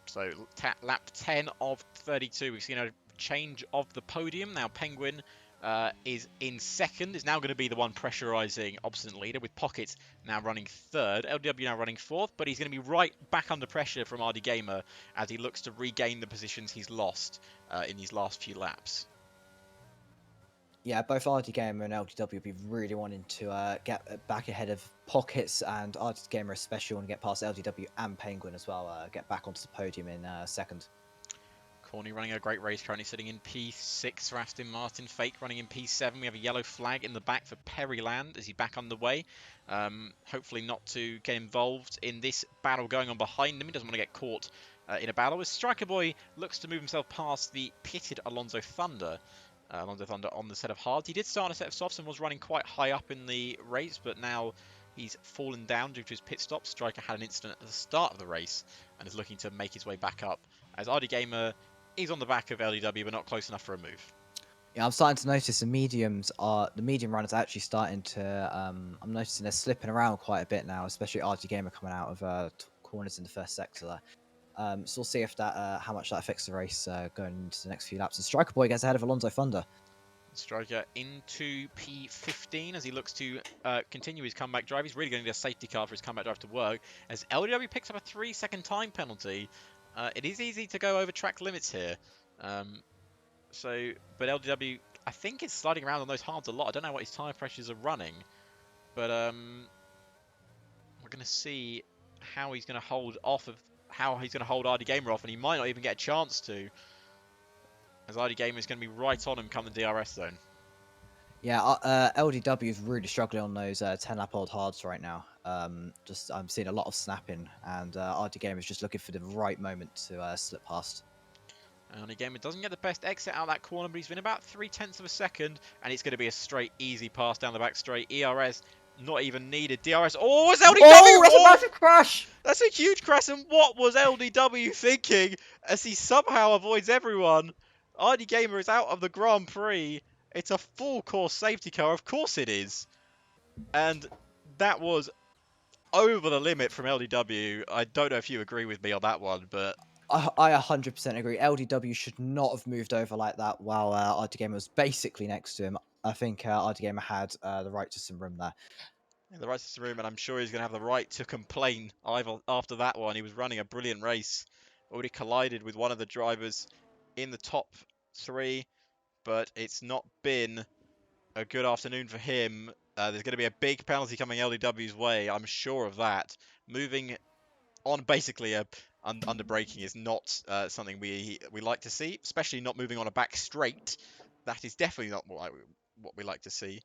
So lap 10 of 32. We've seen a change of the podium. Now Penguin is in 2nd. Is now going to be the one pressurising Obstinate Leader, with Pockets now running 3rd. LW now running 4th, but he's going to be right back under pressure from RD Gamer as he looks to regain the positions he's lost in these last few laps. Yeah, both RD Gamer and LDW will be really wanting to get back ahead of Pockets, and RD Gamer especially want to get past LDW and Penguin as well, get back onto the podium in second. Corny running a great race, currently sitting in P6 for Aston Martin. Fake running in P7. We have a yellow flag in the back for Perryland as he's back underway. Hopefully not to get involved in this battle going on behind him. He doesn't want to get caught in a battle. As Striker Boy looks to move himself past the pitted Alonso Thunder. Alonso Thunder on the set of hards. He did start on a set of softs and was running quite high up in the race, but now he's fallen down due to his pit stop. Striker had an incident at the start of the race and is looking to make his way back up. As RD Gamer is on the back of LDW, but not close enough for a move. Yeah, I'm starting to notice the medium runners are actually starting to. I'm noticing they're slipping around quite a bit now, especially RG Gamer coming out of corners in the first sector there. So we'll see if that how much that affects the race going into the next few laps. And Striker Boy gets ahead of Alonso Thunder. Striker into P15 as he looks to continue his comeback drive. He's really going to need a safety car for his comeback drive to work. As LDW picks up a 3-second time penalty, it is easy to go over track limits here. But LDW, I think, is sliding around on those hards a lot. I don't know what his tyre pressures are running, but we're going to see how he's going to hold RD Gamer off, and he might not even get a chance to, as RD Gamer is going to be right on him come the DRS zone. Yeah, LDW is really struggling on those 10-lap old hards right now. I'm seeing a lot of snapping, and RD Gamer is just looking for the right moment to slip past. RD Gamer doesn't get the best exit out of that corner, but he's been about 0.3 of a second, and it's going to be a straight, easy pass down the back straight. ERS not even needed. DRS. Oh, it's LDW! Oh, that's a massive crash! That's a huge crash, and what was LDW thinking as he somehow avoids everyone? RD Gamer is out of the Grand Prix. It's a full course safety car, of course it is. And that was over the limit from LDW. I don't know if you agree with me on that one, but I 100% agree. LDW should not have moved over like that while RD Gamer was basically next to him. I think RD Gamer had the right to some room there. in the right to the room, and I'm sure he's going to have the right to complain after that one. He was running a brilliant race. Already collided with one of the drivers in the top 3, but it's not been a good afternoon for him. There's going to be a big penalty coming LDW's way, I'm sure of that. Moving on basically under braking is not something we like to see, especially not moving on a back straight. That is definitely not what we like to see.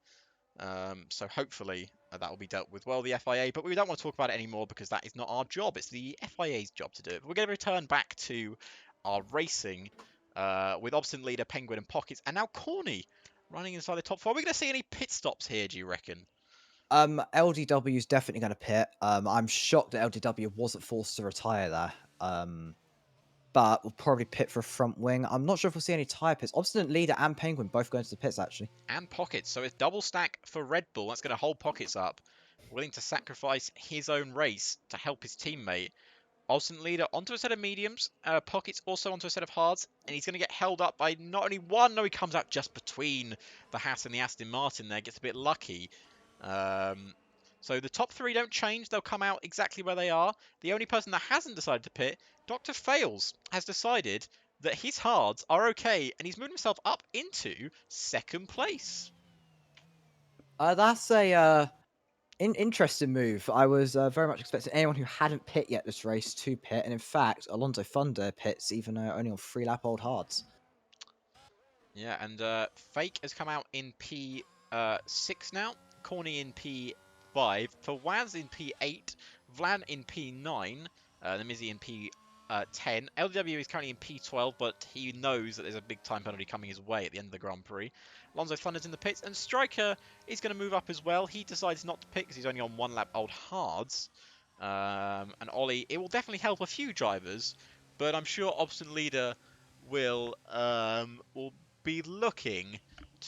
So hopefully that will be dealt with well, the FIA, but we don't want to talk about it anymore because that is not our job. It's the FIA's job to do it. We're going to return back to our racing with obstinate leader Penguin and Pockets, and now Corny running inside the top 4. Are we going to see any pit stops here, do you reckon? LDW is definitely going to pit. I'm shocked that LDW wasn't forced to retire there. But we'll probably pit for a front wing. I'm not sure if we'll see any tyre pits. Obstinate Leader and Penguin both going to the pits, actually. And Pockets, so it's double stack for Red Bull. That's going to hold Pockets up. Willing to sacrifice his own race to help his teammate. Obstinate Leader onto a set of mediums. Pockets also onto a set of hards. And he's going to get held up by not only one. No, he comes out just between the Haas and the Aston Martin there. Gets a bit lucky. So the top 3 don't change. They'll come out exactly where they are. The only person that hasn't decided to pit, Dr. Fails, has decided that his hards are okay. And he's moved himself up into 2nd place. That's a interesting move. I was very much expecting anyone who hadn't pit yet this race to pit. And in fact, Alonso Thunder pits even only on 3-lap old hards. Yeah, and Fake has come out in P6 now. Corny in P5. For Waz in P8. Vlan in P9. The Mizzy in P10. LW is currently in P12, but he knows that there's a big time penalty coming his way at the end of the Grand Prix. Alonso Thunder's in the pits, and Striker is going to move up as well. He decides not to pit because he's only on 1 lap old hards. And Ollie, it will definitely help a few drivers, but I'm sure Obstinate Leader will be looking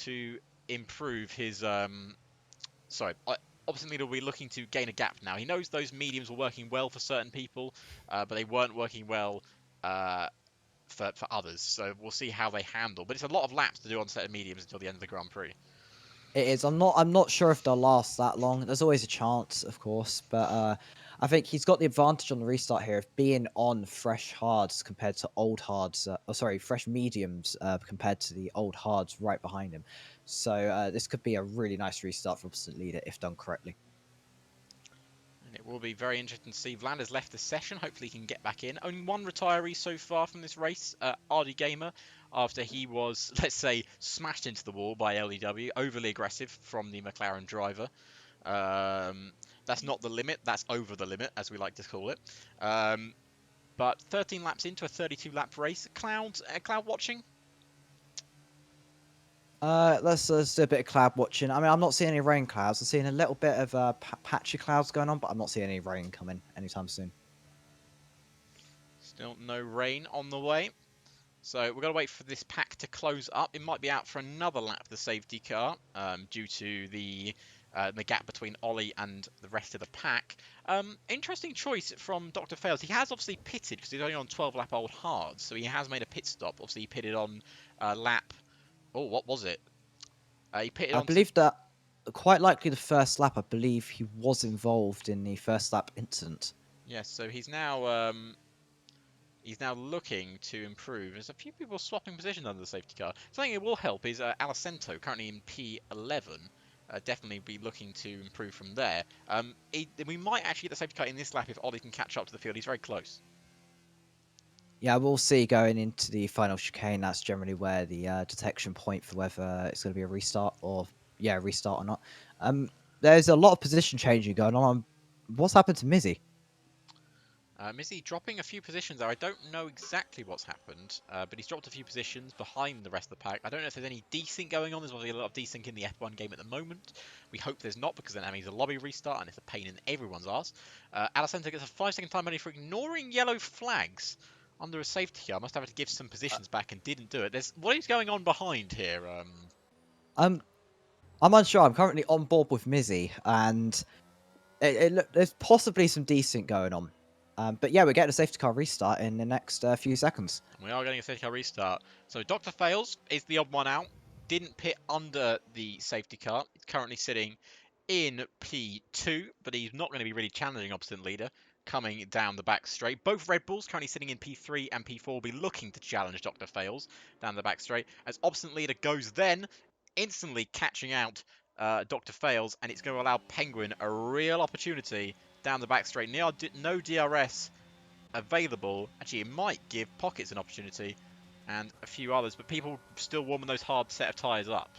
to improve his Obstinate Leader will be looking to gain a gap now. He knows those mediums were working well for certain people, but they weren't working well for others. So we'll see how they handle. But it's a lot of laps to do on set of mediums until the end of the Grand Prix. It is. I'm not sure if they'll last that long. There's always a chance, of course, but I think he's got the advantage on the restart here of being on fresh hards compared to old hards. Sorry, fresh mediums compared to the old hards right behind him. So this could be a really nice restart for opposite leader if done correctly. And it will be very interesting to see. Vlad has left the session. Hopefully he can get back in. Only one retiree so far from this race, RD Gamer, after he was, let's say, smashed into the wall by LEW. Overly aggressive from the McLaren driver. That's not the limit. That's over the limit, as we like to call it. But 13 laps into a 32-lap race. Cloud watching? Let's do a bit of cloud watching. I mean, I'm not seeing any rain clouds. I'm seeing a little bit of patchy clouds going on, but I'm not seeing any rain coming anytime soon. Still no rain on the way. So we've got to wait for this pack to close up. It might be out for another lap, the safety car, due to the gap between Ollie and the rest of the pack. Interesting choice from Dr. Fails. He has obviously pitted because he's only on 12-lap old hards, so he has made a pit stop. Obviously, he pitted on lap. Oh, what was it? He pitted I on. believe that quite likely the first lap. I believe he was involved in the first lap incident. Yes, so he's now looking to improve. There's a few people swapping positions under the safety car. Something that will help is Alicento, currently in P11. Definitely be looking to improve from there. We might actually get the safety car in this lap if Ollie can catch up to the field. He's very close. Yeah, we'll see going into the final chicane. That's generally where the detection point for whether it's going to be a restart or not. There's a lot of position changing going on. What's happened to Mizzy? Mizzy dropping a few positions there. I don't know exactly what's happened, but he's dropped a few positions behind the rest of the pack. I don't know if there's any desync going on. There's obviously a lot of desync in the F1 game at the moment. We hope there's not, because then that means a lobby restart, and it's a pain in everyone's arse. Alicento gets a 5-second time only for ignoring yellow flags under a safety car. Must have to give some positions back and didn't do it. What is going on behind here? I'm unsure. I'm currently on board with Mizzy, and there's possibly some desync going on. But yeah, we're getting a safety car restart in the next few seconds. We are getting a safety car restart. So Dr. Fails is the odd one out. Didn't pit under the safety car. He's currently sitting in P2, but he's not going to be really challenging opposite leader coming down the back straight. Both Red Bulls currently sitting in P3 and P4 will be looking to challenge Dr. Fails down the back straight. As opposite leader goes then, instantly catching out Dr. Fails, and it's going to allow Penguin a real opportunity down the back straight. No DRS available. Actually, it might give Pockets an opportunity and a few others, but people still warming those hard set of tyres up.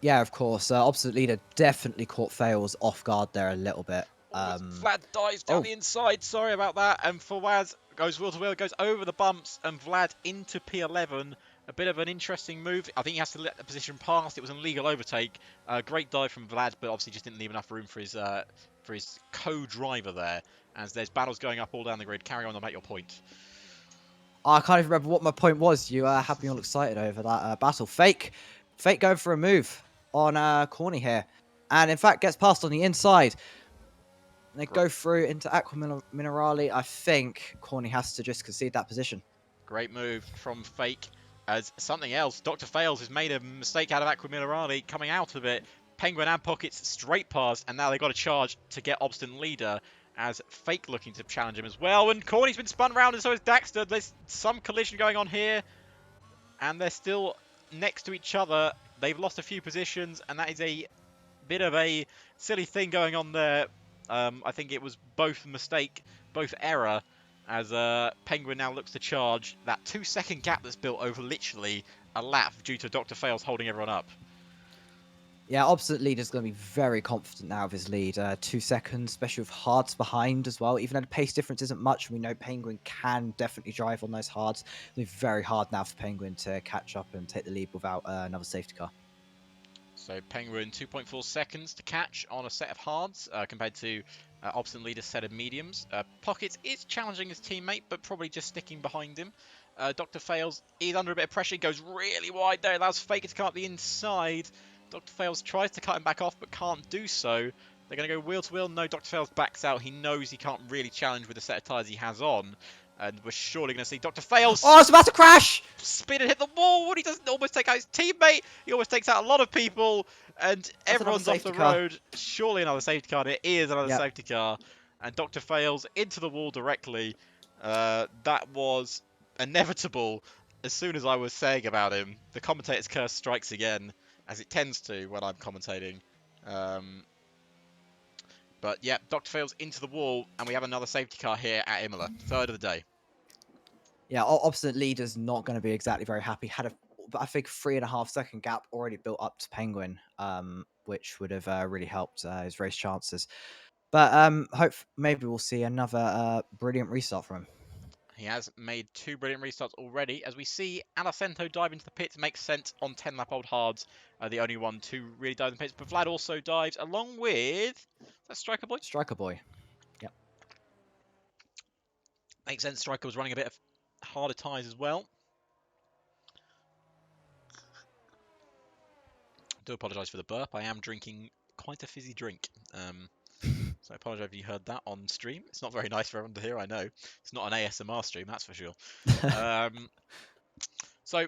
Yeah, of course. Opposite leader definitely caught Fails off guard there a little bit. Vlad dives down the inside. Sorry about that. And Fawaz goes wheel to wheel, goes over the bumps, and Vlad into P11. A bit of an interesting move. I think he has to let the position pass. It was an illegal overtake. Great dive from Vlad, but obviously just didn't leave enough room for his co-driver there. As there's battles going up all down the grid. Carry on about your point. I can't even remember what my point was. You had me all excited over that battle. Fake going for a move on Corny here. And in fact, gets passed on the inside. They go through into Aqua Minerale. I think Corny has to just concede that position. Great move from Fake. As something else, Dr. Fails has made a mistake out of Aqua Minerale, coming out of it. Penguin and Pockets straight past, and now they've got a charge to get obstinate leader, as Fake looking to challenge him as well. And Corny's been spun round, and so is Daxter. There's some collision going on here, and they're still next to each other. They've lost a few positions, and that is a bit of a silly thing going on there. I think it was both mistake, both error, as Penguin now looks to charge that 2-second gap that's built over literally a lap due to Dr. Fails holding everyone up. Yeah, opposite leader's going to be very confident now of his lead. 2 seconds, especially with hards behind as well. Even though the pace difference isn't much, we know Penguin can definitely drive on those hards. It'll be very hard now for Penguin to catch up and take the lead without another safety car. So Penguin 2.4 seconds to catch on a set of hards compared to opposite leader's set of mediums. Pockets is challenging his teammate, but probably just sticking behind him. Dr. Fails is under a bit of pressure. He goes really wide there. Allows Faker to come up the inside. Dr. Fails tries to cut him back off, but can't do so. They're going to go wheel to wheel. No, Dr. Fails backs out. He knows he can't really challenge with the set of tyres he has on. And we're surely going to see Dr. Fails Oh, it's about to crash! spin and hit the wall. He doesn't almost take out his teammate. He almost takes out a lot of people. And That's another everyone's off safety the car. road. Surely another safety car. It is another Yep. safety car. And Dr. Fails into the wall directly. That was inevitable. As soon as I was saying about him, the commentator's curse strikes again, as it tends to when I'm commentating. But yeah, Dr. Fails into the wall, and we have another safety car here at Imola. Third of the day. Yeah, obstinate leader's not going to be exactly very happy. Had a, I think, 3.5 second gap already built up to Penguin, which would have really helped his race chances. But maybe we'll see another brilliant restart from him. He has made 2 brilliant restarts already. As we see Alacento dive into the pits, makes sense on 10-lap old hards. The only one to really dive in the pits. But Vlad also dives along with... Is that Striker Boy? Striker Boy. Yep. Makes sense. Striker was running a bit of harder tyres as well. Do apologise for the burp. I am drinking quite a fizzy drink. So I apologise if you heard that on stream. It's not very nice for everyone to hear, I know. It's not an ASMR stream, that's for sure. So,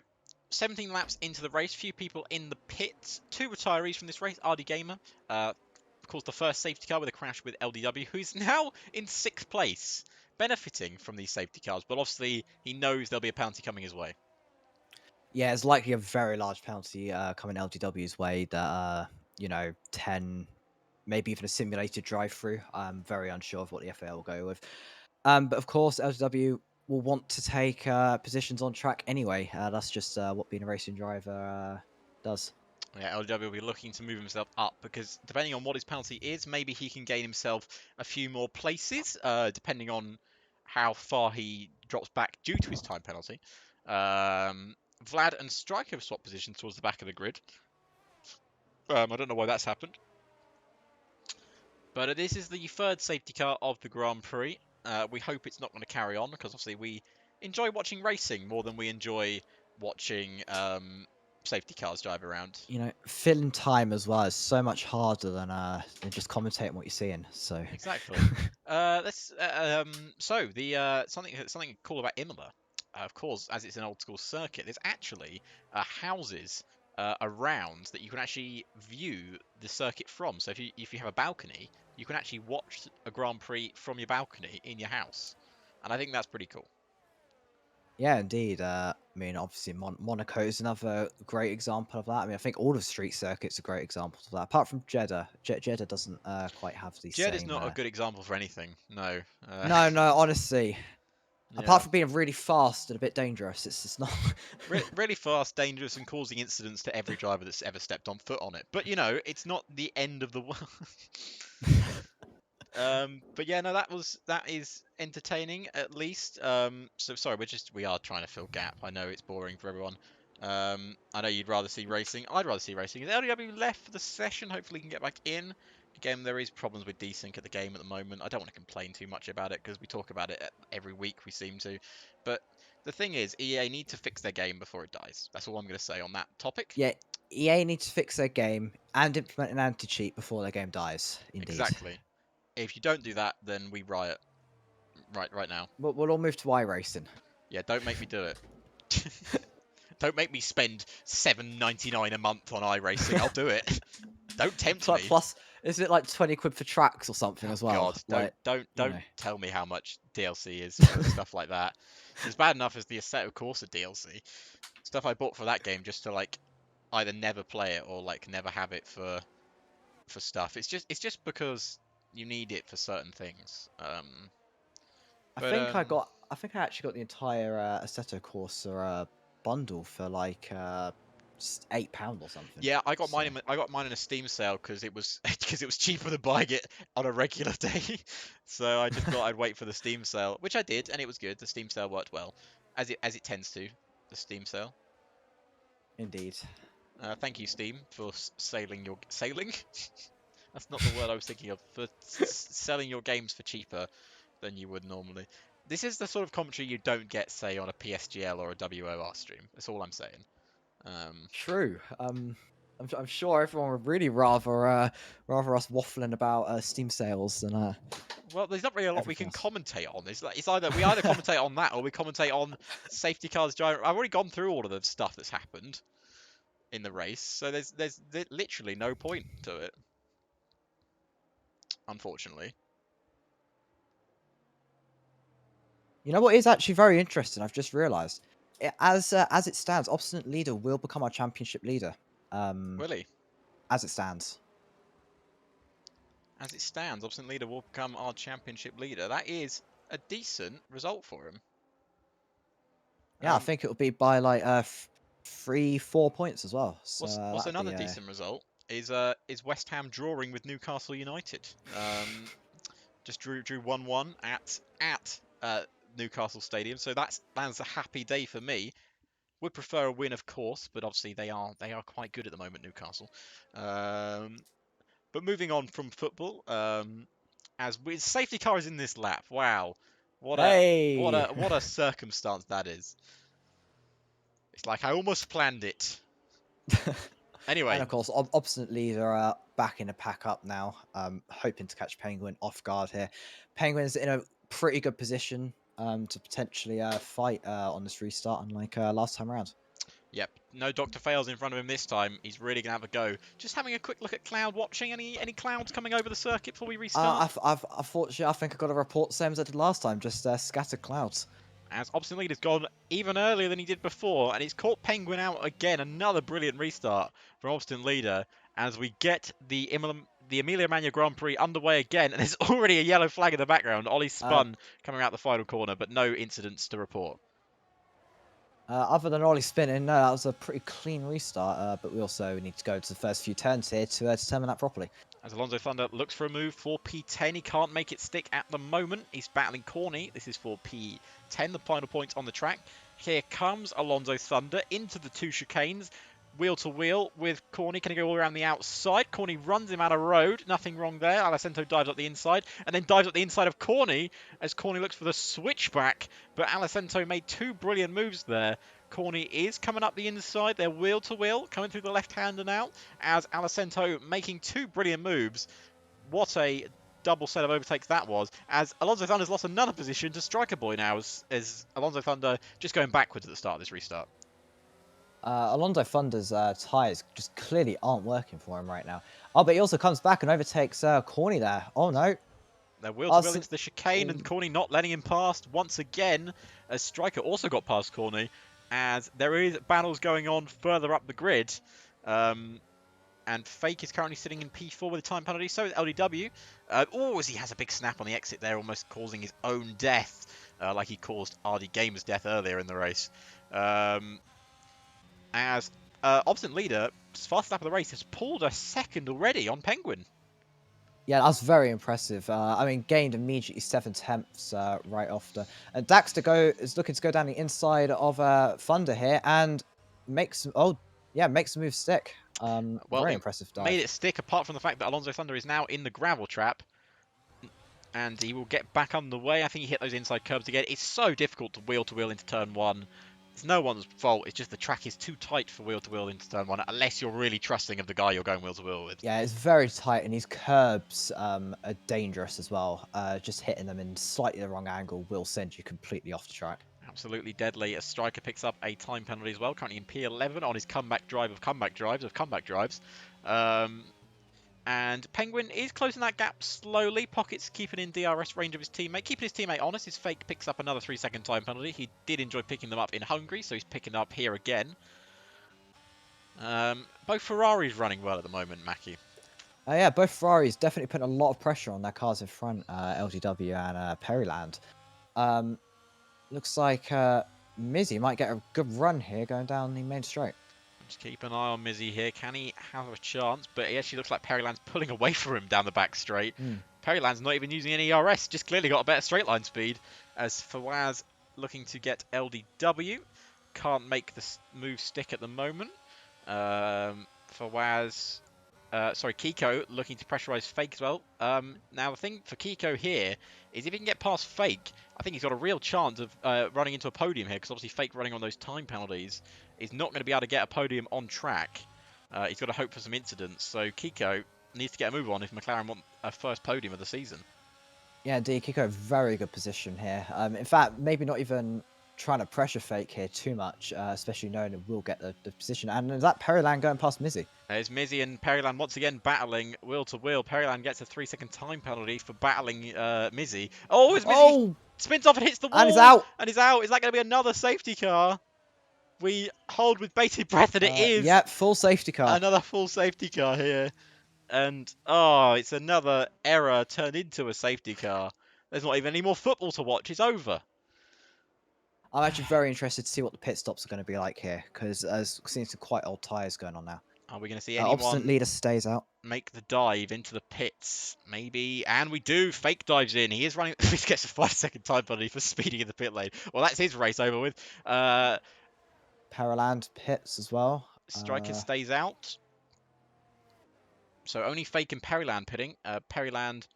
17 laps into the race, few people in the pits. 2 retirees from this race, RD Gamer. Of course, the first safety car with a crash with LDW, who's now in 6th place, benefiting from these safety cars. But obviously, he knows there'll be a penalty coming his way. Yeah, it's likely a very large penalty coming LDW's way that, 10, maybe even a simulated drive-through. I'm very unsure of what the FAA will go with. But of course, LDW will want to take positions on track anyway. That's just what being a racing driver does. Yeah, LDW will be looking to move himself up because depending on what his penalty is, maybe he can gain himself a few more places, depending on how far he drops back due to his time penalty. Vlad and Striker have swapped positions towards the back of the grid. I don't know why that's happened. But this is the 3rd safety car of the Grand Prix. We hope it's not going to carry on because obviously we enjoy watching racing more than we enjoy watching safety cars drive around. Filling time as well is so much harder than just commentating what you're seeing. So Exactly. Something cool about Imola. Of course, as it's an old school circuit, there's actually houses around that you can actually view the circuit from. So if you have a balcony, you can actually watch a Grand Prix from your balcony in your house, and I think that's pretty cool. yeah, indeed. Obviously, Monaco is another great example of that. I think all of street circuits are great examples of that. Apart from Jeddah, Jeddah doesn't quite have the Jed is same. not a good example for anything. No. No, honestly. Yeah. Apart from being really fast and a bit dangerous, it's just not. Really fast, dangerous, and causing incidents to every driver that's ever stepped on foot on it. But it's not the end of the world. But yeah, no, that is entertaining at least. So sorry, we are trying to fill gap. I know it's boring for everyone. I know you'd rather see racing. I'd rather see racing. Is LDW left for the session? Hopefully, he can get back in. Again, there is problems with desync at the game at the moment. I don't want to complain too much about it because we talk about it every week. We seem to, but the thing is, EA need to fix their game before it dies. That's all I'm going to say on that topic. Yeah, EA needs to fix their game and implement an anti-cheat before their game dies. Indeed. Exactly. If you don't do that, then we riot. Right now. We'll all move to iRacing. Yeah, don't make me do it. Don't make me spend $7.99 a month on iRacing. I'll do it. Don't tempt me. Plus, is it like 20 quid for tracks or something as well? God, don't tell me how much DLC is for stuff like that. It's bad enough as the Assetto Corsa DLC. Stuff I bought for that game just to either never play it or never have it for stuff. It's just because you need it for certain things. I think I actually got the entire Assetto Corsa bundle for just £8 or something. Yeah, I got mine. I got mine in a Steam sale because it was cheaper than buying it on a regular day. So I just thought I'd wait for the Steam sale, which I did, and it was good. The Steam sale worked well, as it tends to. The Steam sale. Indeed. Thank you, Steam, for sailing. That's not the word I was thinking of. For selling your games for cheaper than you would normally. This is the sort of commentary you don't get, say, on a PSGL or a WOR stream. That's all I'm saying. True. I'm sure everyone would really rather us waffling about Steam sales than Well, there's not really a lot we Everything can else. commentate on. It's either we either commentate on that or we commentate on safety cars gyro. I've already gone through all of the stuff that's happened in the race, so there's literally no point to it, unfortunately. You know what is actually very interesting? I've just realised, as it stands, Obstinate Leader will become our championship leader. Willie, As it stands. as it stands, Obstinate Leader will become our championship leader. That is a decent result for him. Yeah, I think it will be by like 3-4 points as well. So What's that'd be another decent result is West Ham drawing with Newcastle United. Just drew 1-1 at Newcastle Stadium, so that's a happy day for me. Would prefer a win, of course, but obviously they are quite good at the moment, Newcastle. But moving on from football, as with safety car is in this lap. Wow, hey. what a circumstance that is. It's like I almost planned it. And Anyway, of course, Obstinate Leader are back in a pack up now, hoping to catch Penguin off guard here. Penguin's in a pretty good position to potentially fight on this restart, unlike last time around. yep, no Dr. Fails in front of him this time. He's really gonna have a go. Just having a quick look at cloud watching. Any clouds coming over the circuit before we restart? Unfortunately, I think I got a report same as I did last time, just scattered clouds. As Obstinate Leader's gone even earlier than he did before, and it's caught Penguin out again. Another brilliant restart from Obstinate Leader as we get the Emilia-Romagna Grand Prix underway again, and there's already a yellow flag in the background. Ollie spun coming out the final corner, but no incidents to report. Other than Ollie spinning, no, that was a pretty clean restart, but we also need to go to the first few turns here to determine that properly. As Alonso Thunder looks for a move for P10, he can't make it stick at the moment. He's battling Corny. This is for P10, the final point on the track. Here comes Alonso Thunder into the two chicanes, wheel to wheel with Corny. Can he go all around the outside? Corny runs him out of road. Nothing wrong there. Alessandro dives up the inside and then dives up the inside of Corny as Corny looks for the switchback. But Alessandro made two brilliant moves there. Corny is coming up the inside. They're wheel to wheel, coming through the left-hander now, as Alessandro making two brilliant moves. What a double set of overtakes that was, as Alonso Thunder's lost another position to Striker Boy now, as Alonso Thunder just going backwards at the start of this restart. Alonso Thunder's tyres just clearly aren't working for him right now. Oh, but he also comes back and overtakes Corny there. Oh, no. They're wheel to wheel into the chicane, and Corny not letting him past once again, as Striker also got past Corny, as there is battles going on further up the grid. And Fake is currently sitting in P4 with a time penalty, so is LDW. As he has a big snap on the exit there, almost causing his own death, like he caused RD Gamer's death earlier in the race. As Obstinate Leader, fast lap of the race, has pulled a second already on Penguin. Yeah, that's very impressive. I mean, gained immediately 7/10 right off the. And Daxter is looking to go down the inside of Thunder here and makes a move stick. Well, very impressive dive. Made it stick, apart from the fact that Alonso Thunder is now in the gravel trap, and he will get back underway. I think he hit those inside curbs again. It's so difficult to wheel into turn one. It's no one's fault. It's just the track is too tight for wheel to wheel into turn one, unless you're really trusting of the guy you're going wheel to wheel with. Yeah, it's very tight, and these curbs are dangerous as well. Just hitting them in slightly the wrong angle will send you completely off the track. Absolutely deadly. A Striker picks up a time penalty as well, currently in P11 on his comeback drive of comeback drives. And Penguin is closing that gap slowly. Pockets keeping in DRS range of his teammate. Keeping his teammate honest. His Fake picks up another 3-second time penalty. He did enjoy picking them up in Hungary, so he's picking them up here again. Both Ferraris running well at the moment, Mackie. Yeah, both Ferraris definitely putting a lot of pressure on their cars in front, LGW and Perryland. Looks like Mizzy might get a good run here going down the main straight. Just keep an eye on Mizzy here. Can he have a chance? But it actually looks like Perryland's pulling away from him down the back straight. Perryland's not even using any RS, just clearly got a better straight line speed. As Fawaz looking to get LDW. Can't make the move stick at the moment. Kiko looking to pressurize Fake as well. Now the thing for Kiko here is if he can get past Fake, I think he's got a real chance of running into a podium here, because obviously Fake running on those time penalties is not going to be able to get a podium on track. He's got to hope for some incidents, so Kiko needs to get a move on if McLaren want a first podium of the season. Yeah, indeed, Kiko, very good position here. In fact, maybe not even trying to pressure fake here too much, especially knowing it will get the position. And is that Periland going past Mizzy? There's Mizzy and Periland once again battling wheel to wheel. Periland gets a 3-second time penalty for battling Mizzy. Oh, as Mizzy Oh, spins off and hits the and it's wall out. and is out. Is that going to be another safety car? We hold with bated breath and it is Yeah, full safety car. another full safety car here. And, oh, it's another error turned into a safety car. There's not even any more football to watch. It's over. I'm actually very interested to see what the pit stops are going to be like here, because there's seems to be quite old tyres going on now. Are we going to see Obstinate anyone leader stays out. make the dive into the pits? Maybe. And we do. Fake dives in. He is running. He gets a 5-second time penalty for speeding in the pit lane. Well, that's his race over with. Paraland pits as well. Striker stays out. So only Fake and Periland pitting. Periland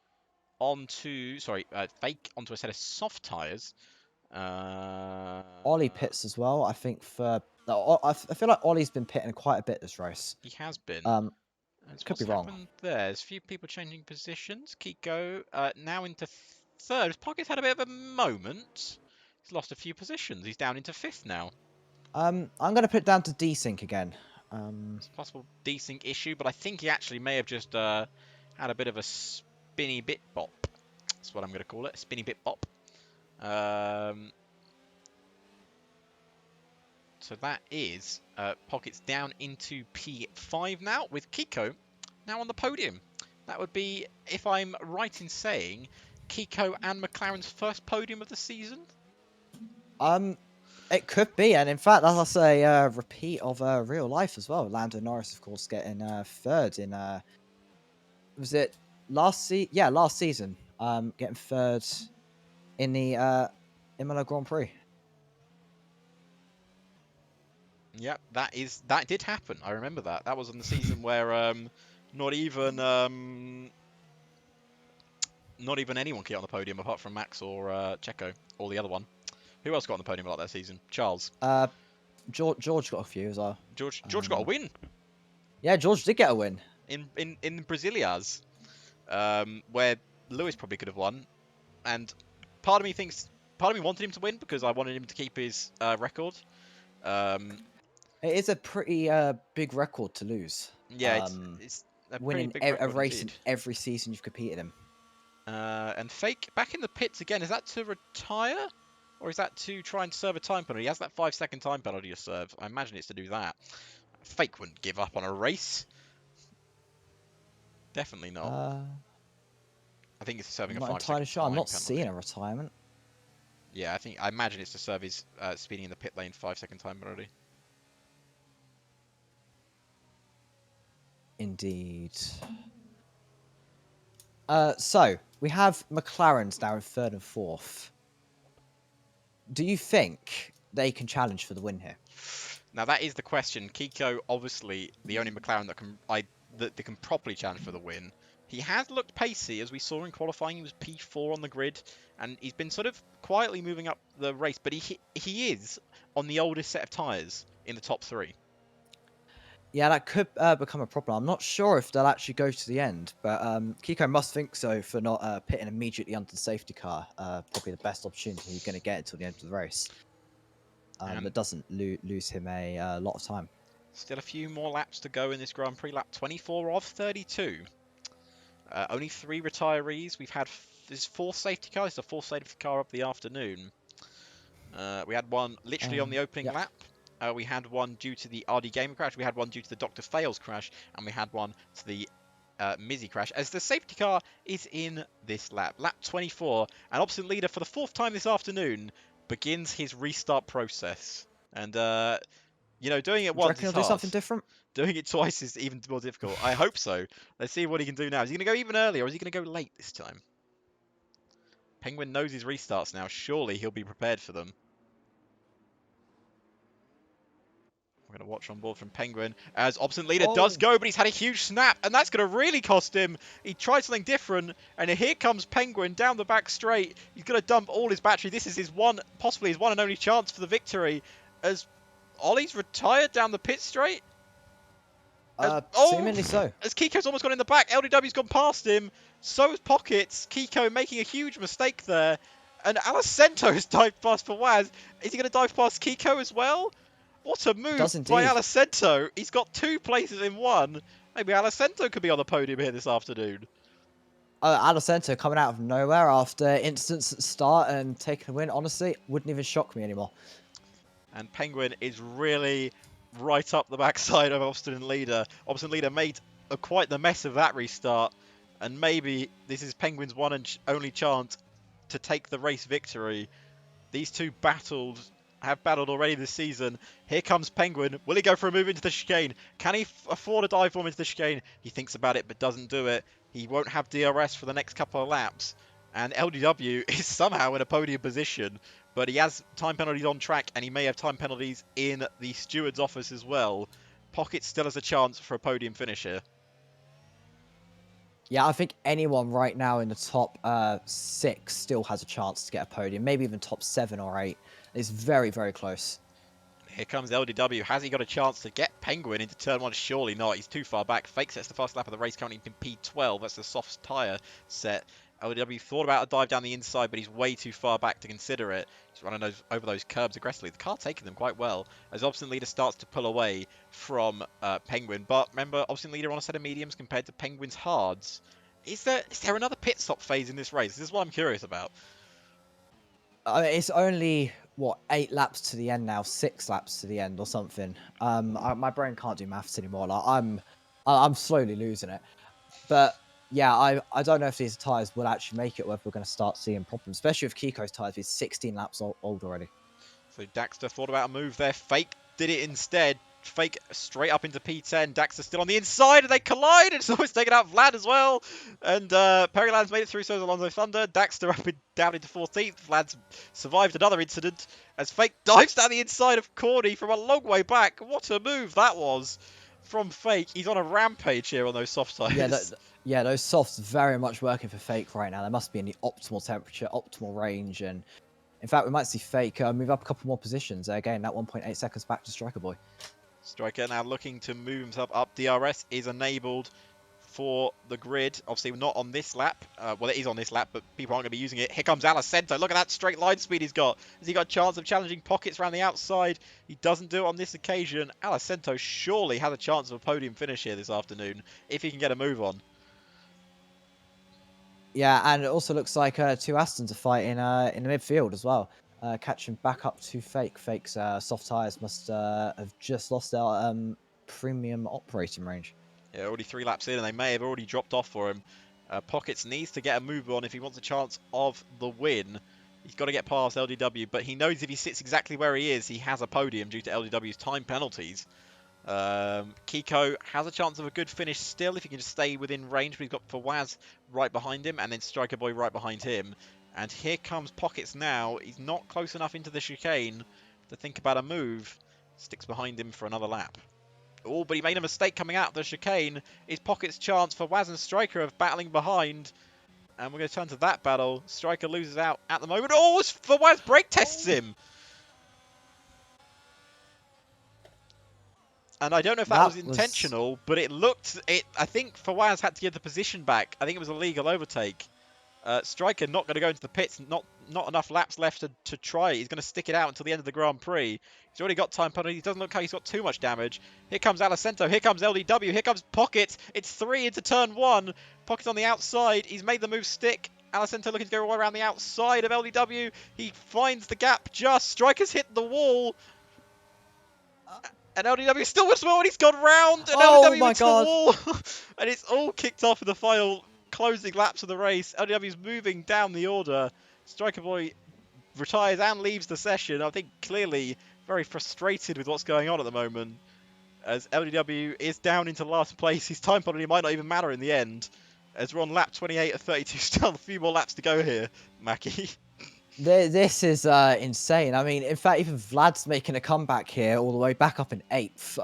onto... Sorry, Fake onto a set of soft tyres. Ollie pits as well, I think, for... I feel like Ollie's been pitting quite a bit this race. He has been. Could be What's wrong. happened there? There's a few people changing positions. Kiko now into third. Pocket's had a bit of a moment. He's lost a few positions. He's down into fifth now. I'm going to put it down to desync again. It's a possible desync issue, but I think he actually may have just had a bit of a spinny bit bop. That's what I'm going to call it, a spinny bit bop. So that is Pockets down into P5 now, with Kiko now on the podium. That would be, if I'm right in saying, Kiko and McLaren's first podium of the season? It could be, and in fact, that's a repeat of real life as well. Lando Norris, of course, getting third in... was it last season? Getting third in the Imola Grand Prix. Yep, that did happen. I remember that. That was in the season where not even anyone got on the podium apart from Max or Checo or the other one. Who else got on the podium a lot that season? Charles. George got a few as well. George got a win. Yeah, George did get a win in Brasilias, where Lewis probably could have won, and part of me wanted him to win because I wanted him to keep his record. It is a pretty big record to lose. Yeah, it's a winning pretty big a record race indeed. in every season you've competed in. And Fake back in the pits again. Is that to retire, or is that to try and serve a time penalty? He has that 5-second time penalty to serve. I imagine it's to do that. Fake wouldn't give up on a race. Definitely not. I think it's serving a 5-second entirely sure. I'm not penalty. seeing a retirement. Yeah, I imagine it's to serve his speeding in the pit lane 5-second time penalty. Indeed. So we have McLaren's now in third and fourth. Do you think they can challenge for the win here? Now that is the question. Kiko, obviously, the only McLaren that can properly challenge for the win. He has looked pacey, as we saw in qualifying. He was P4 on the grid, and he's been sort of quietly moving up the race. But he is on the oldest set of tyres in the top 3. Yeah, that could become a problem. I'm not sure if they'll actually go to the end, but Kiko must think so for not pitting immediately under the safety car. Probably the best opportunity he's going to get until the end of the race. That doesn't lose him a lot of time. Still a few more laps to go in this Grand Prix. Lap 24 of 32. Only 3 retirees. We've had this 4th safety car. This is the 4th safety car of the afternoon. We had one literally on the opening lap. We had one due to the RD Gamer crash. We had one due to the Dr. Fails crash. And we had one to the Mizzy crash. As the safety car is in this lap. Lap 24. And Obstinate Leader, for the 4th time this afternoon, begins his restart process. And, you know, doing it once is hard. Do something different? Doing it twice is even more difficult. I hope so. Let's see what he can do now. Is he going to go even earlier, or is he going to go late this time? Penguin knows his restarts now. Surely he'll be prepared for them. We're going to watch on board from Penguin as Obstinate Leader does go, but he's had a huge snap, and that's going to really cost him. He tried something different, and here comes Penguin down the back straight. He's going to dump all his battery. This is possibly his one and only chance for the victory, as Ollie's retired down the pit straight. Seemingly so. As Kiko's almost gone in the back, LDW's gone past him. So has Pockets. Kiko making a huge mistake there. And Alicento has dived past Fawaz. Is he going to dive past Kiko as well? What a move Does by indeed. Alicento. He's got 2 places in 1. Maybe Alicento could be on the podium here this afternoon. Alicento coming out of nowhere after instants at start and taking a win, honestly, wouldn't even shock me anymore. And Penguin is really right up the backside of Obstinate Leader. Obstinate Leader made quite the mess of that restart. And maybe this is Penguin's one and only chance to take the race victory. These two have battled already this season. Here comes Penguin. Will he go for a move into the chicane? Can he afford a dive bomb into the chicane? He thinks about it but doesn't do it. He won't have DRS for the next couple of laps. And LDW is somehow in a podium position, but he has time penalties on track and he may have time penalties in the steward's office as well. Pocket still has a chance for a podium finish here. Yeah, I think anyone right now in the top 6 still has a chance to get a podium. Maybe even top 7 or 8. It's very, very close. Here comes LDW. Has he got a chance to get Penguin into turn 1? Surely not. He's too far back. Fake sets the fast lap of the race, currently in P12. That's the soft tyre set. LDW thought about a dive down the inside, but he's way too far back to consider it. He's running over those curbs aggressively. The car taking them quite well as Obstinate Leader starts to pull away from Penguin. But remember, Obstinate Leader on a set of mediums compared to Penguin's hards. Is there another pit stop phase in this race? This is what I'm curious about. It's only, what, 8 laps to the end now, 6 laps to the end or something. My brain can't do maths anymore. Like, I'm slowly losing it. But yeah, I don't know if these tyres will actually make it, or if we're going to start seeing problems, especially with Kiko's tyres being 16 laps old already. So Daxter thought about a move there. Fake did it instead. Fake straight up into P10. Daxter still on the inside, and they collide. It's almost taken out Vlad as well. And Perryland's made it through, so has Alonso Thunder. Daxter down into 14th. Vlad's survived another incident as Fake dives down the inside of Corny from a long way back. What a move that was from Fake. He's on a rampage here on those soft tyres. Yeah, those softs very much working for Fake right now. They must be in the optimal temperature, optimal range, and in fact, we might see Fake move up a couple more positions. Again, that 1.8 seconds back to Striker Boy. Striker now looking to move himself up. DRS is enabled for the grid. Obviously, not on this lap. Well, it is on this lap, but people aren't going to be using it. Here comes Alicento. Look at that straight line speed he's got. Has he got a chance of challenging Pockets around the outside? He doesn't do it on this occasion. Alicento surely has a chance of a podium finish here this afternoon if he can get a move on. Yeah, and it also looks like 2 Astons are fighting in the midfield as well. Catching back up to Fake. Fake's soft tyres must have just lost their premium operating range. Yeah, already 3 laps in, and they may have already dropped off for him. Pockets needs to get a move on if he wants a chance of the win. He's got to get past LDW, but he knows if he sits exactly where he is, he has a podium due to LDW's time penalties. Kiko has a chance of a good finish still if he can just stay within range, but he's got Fawaz right behind him, and then Striker Boy right behind him. And here comes Pockets now. He's not close enough into the chicane to think about a move. Sticks behind him for another lap. Oh, but he made a mistake coming out of the chicane. Is Pockets' chance for Waz and Striker of battling behind. And we're going to turn to that battle. Striker loses out at the moment. Oh, Fawaz brake tests him. And I don't know if that was intentional, but it looked... I think Fawaz had to give the position back. I think it was a legal overtake. Striker not going to go into the pits. Not enough laps left to try. He's going to stick it out until the end of the Grand Prix. He's already got time penalty. He doesn't look like he's got too much damage. Here comes Alicento. Here comes LDW. Here comes Pocket. It's 3 into turn 1. Pocket on the outside. He's made the move stick. Alicento looking to go all around the outside of LDW. He finds the gap just. Striker's hit the wall. And LDW still with well, and he's gone round. And LDW into the wall. And it's all kicked off in the final closing laps of the race. LDW's moving down the order. Striker Boy retires and leaves the session. I think clearly very frustrated with what's going on at the moment. As LDW is down into last place. His time penalty might not even matter in the end. As we're on lap 28 of 32. Still a few more laps to go here, Mackie. This is insane. I mean, in fact, even Vlad's making a comeback here, all the way back up in 8th.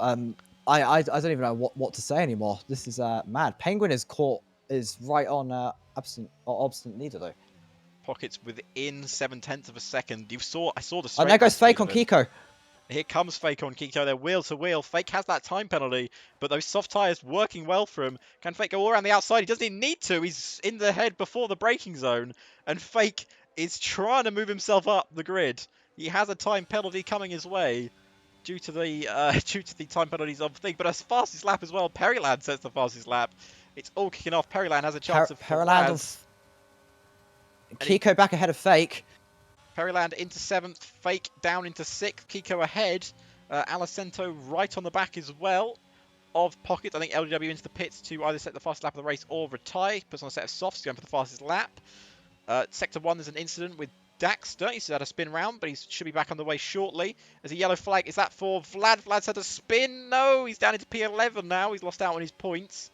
I don't even know what to say anymore. This is mad. Penguin is right on Obstinate Leader though. Pockets within 0.7 of a second. I saw the. And there goes Fake on Kiko. Here comes Fake on Kiko. They're wheel to wheel. Fake has that time penalty, but those soft tyres working well for him. Can Fake go all around the outside? He doesn't even need to. He's in the head before the braking zone, and Fake is trying to move himself up the grid. He has a time penalty coming his way due to the time penalties of Thing, but a fastest lap as well. Perryland sets the fastest lap. It's all kicking off. Perryland has a chance of Perryland Fawaz. Kiko back ahead of Fake. Perryland into 7th, Fake down into 6th, Kiko ahead. Alicento right on the back as well of Pocket. I think LDW into the pits to either set the fastest lap of the race or retire. Puts on a set of softs, going for the fastest lap. Sector 1, there's an incident with Daxter. He's had a spin round, but he should be back on the way shortly. There's a yellow flag. Is that for Vlad? Vlad's had a spin. No, he's down into P11 now. He's lost out on his points.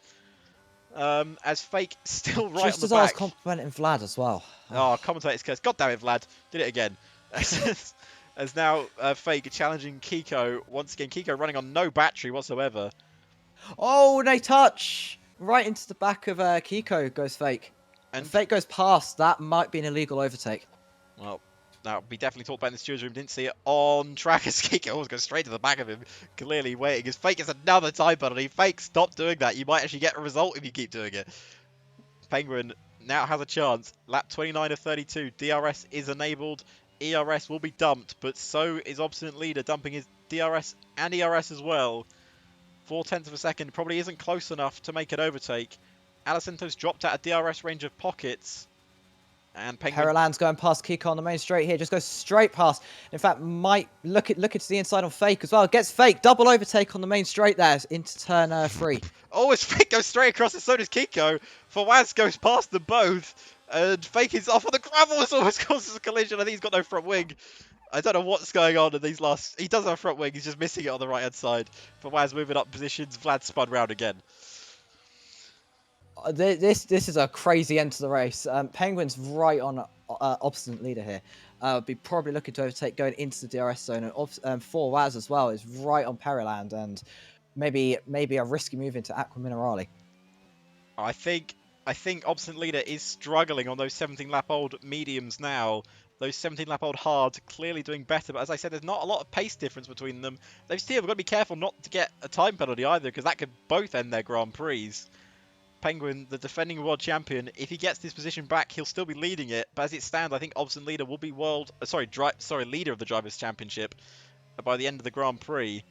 As Fake still right Just on the as back. I was complimenting Vlad as well. Oh, commentator's curse. God damn it, Vlad. Did it again. As now Fake challenging Kiko. Once again, Kiko running on no battery whatsoever. Oh, they touch! Right into the back of Kiko goes Fake. And Fake goes past. That might be an illegal overtake. Well, that'll be definitely talked about in the stewards room. Didn't see it on track as Kiko always goes straight to the back of him. Clearly waiting. As Fake is another time penalty. Fake, stop doing that. You might actually get a result if you keep doing it. Penguin now has a chance. Lap 29 of 32. DRS is enabled. ERS will be dumped, but so is Obstinate Leader dumping his DRS and ERS as well. 0.4 of a second probably isn't close enough to make an overtake. Alicento's dropped out of DRS range of Pockets. And Penguin... Perryland's going past Kiko on the main straight here. Just goes straight past. In fact, might look into the inside on Fake as well. Gets Fake. Double overtake on the main straight there into turn 3. Oh, as Fake goes straight across, and so does Kiko. Fawaz goes past them both. And Fake is off on the gravel. It's almost causes a collision. I think he's got no front wing. I don't know what's going on in these last... He does have a front wing. He's just missing it on the right-hand side. Fawaz moving up positions. Vlad spun round again. This is a crazy end to the race. Penguin's right on Obstinate Leader here. Be probably looking to overtake going into the DRS zone, and Fawaz as well is right on Perryland, and maybe a risky move into Aqua Minerale. I think Obstinate Leader is struggling on those 17-lap-old mediums now. Those 17-lap-old hards clearly doing better, but as I said, there's not a lot of pace difference between them. They've still got to be careful not to get a time penalty either, because that could both end their Grand Prix. Penguin, the defending world champion, if he gets this position back, he'll still be leading it. But as it stands, I think Obstinate Leader will be leader of the Drivers' Championship by the end of the Grand Prix.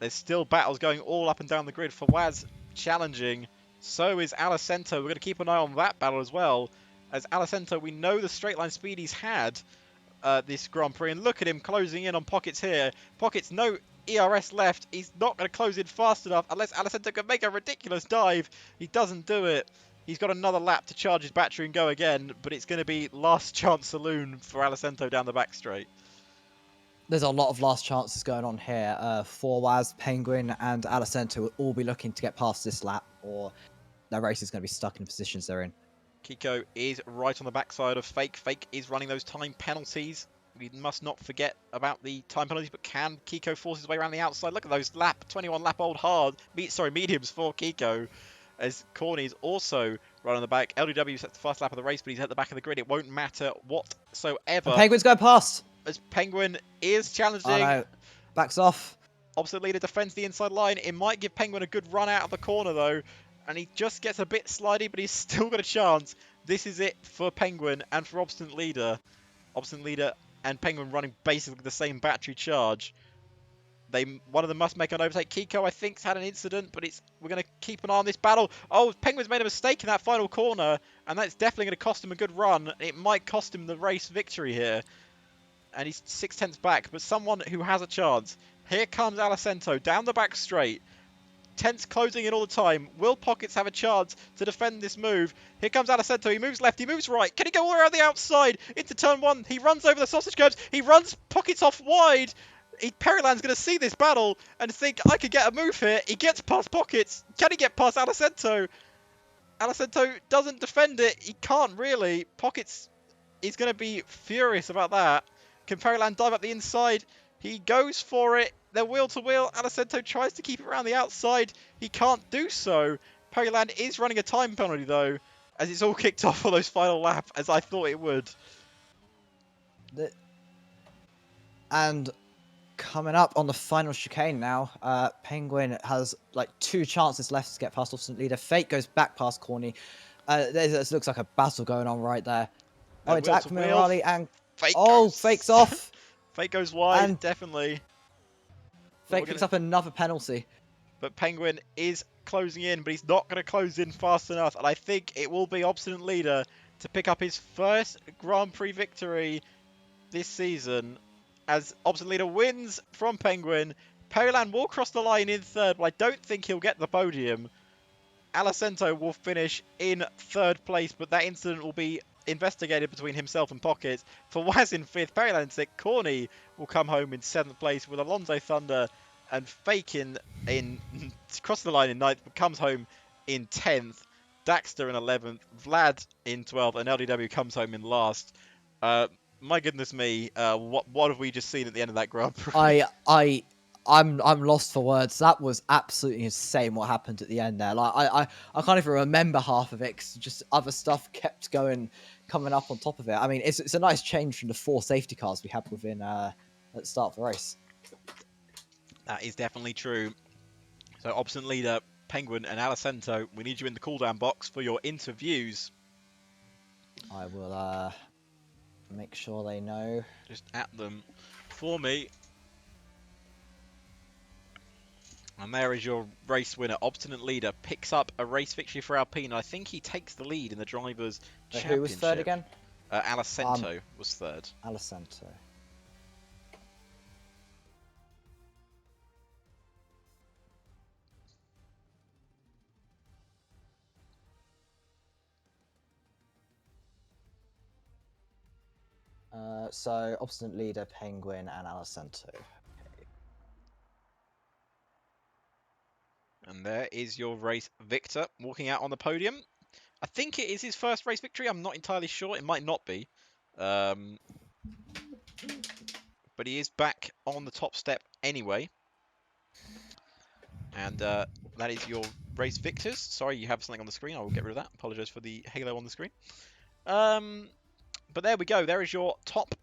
There's still battles going all up and down the grid. Fawaz challenging. So is Alicento. We're going to keep an eye on that battle as well. As Alicento, we know the straight line speed he's had this Grand Prix. And look at him closing in on Pockets here. Pockets, no ERS left. He's not going to close in fast enough unless Alicento can make a ridiculous dive. He doesn't do it. He's got another lap to charge his battery and go again, but it's going to be last chance saloon for Alicento down the back straight. There's a lot of last chances going on here. Fawaz, Penguin, and Alicento will all be looking to get past this lap, or their race is going to be stuck in the positions they're in. Kiko is right on the backside of Fake. Fake is running those time penalties. We must not forget about the time penalties, but can Kiko force his way around the outside? Look at those 21 lap old mediums for Kiko. As Corny's also right on the back. LDW sets the first lap of the race, but he's at the back of the grid. It won't matter whatsoever. And Penguin's going past. As Penguin is challenging. Oh no, backs off. Obstinate Leader defends the inside line. It might give Penguin a good run out of the corner though. And he just gets a bit slidey, but he's still got a chance. This is it for Penguin and for Obstinate Leader. Obstinate Leader and Penguin running basically the same battery charge. One of them must make an overtake. Kiko, I think, has had an incident, but we're going to keep an eye on this battle. Oh, Penguin's made a mistake in that final corner, and that's definitely going to cost him a good run. It might cost him the race victory here. And he's 6/10 back, but someone who has a chance. Here comes Alicento down the back straight. Tents closing in all the time. Will Pockets have a chance to defend this move? Here comes Alicento. He moves left. He moves right. Can he go all around the outside into turn 1? He runs over the sausage curbs. He runs Pockets off wide. Perryland's going to see this battle and think, I could get a move here. He gets past Pockets. Can he get past Alicento? Alicento doesn't defend it. He can't really. Pockets is going to be furious about that. Can Perryland dive up the inside? He goes for it. They're wheel to wheel. Alicento tries to keep it around the outside. He can't do so. Perryland is running a time penalty though, as it's all kicked off for those final lap, as I thought it would. And coming up on the final chicane now. Penguin has like 2 chances left to get past obstinate leader. Fate goes back past Corny. This looks like a battle going on right there. Oh, into Wheel to Aquaman wheel. Raleigh and Fake oh, Fake's goes. off Fake goes wide, and definitely. But Fake picks up another penalty. But Penguin is closing in, but he's not going to close in fast enough. And I think it will be Obstinate Leader to pick up his first Grand Prix victory this season as Obstinate Leader wins from Penguin. Pearland will cross the line in third, but I don't think he'll get the podium. Alicento will finish in third place, but that incident will be investigated between himself and Pocket. For Waz in fifth, Pearland in sixth, Corny will come home in seventh place with Alonso Thunder and Fake in cross the line in ninth, but comes home in 10th. Daxter in 11th, Vlad in 12th, and LDW comes home in last. My goodness me, what have we just seen at the end of that Grand Prix? I'm lost for words. That was absolutely insane what happened at the end there. Like I can't even remember half of it 'cause just other stuff kept coming up on top of it. I mean, it's a nice change from the 4 safety cars we had within at the start of the race. That is definitely true. So Obstinate Leader, Penguin and Alicento, we need you in the cooldown box for your interviews. I will make sure they know. Just at them for me. And there is your race winner. Obstinate Leader picks up a race victory for Alpine. I think he takes the lead in the Drivers' Championship. Who was third again? Alicento was third. Alicento. So Obstinate Leader, Penguin, and Alicento. Okay. And there is your race victor walking out on the podium. I think it is his first race victory. I'm not entirely sure. It might not be. But he is back on the top step anyway. And that is your race victors. Sorry, you have something on the screen. I will get rid of that. Apologise for the halo on the screen. But there we go. There is your top,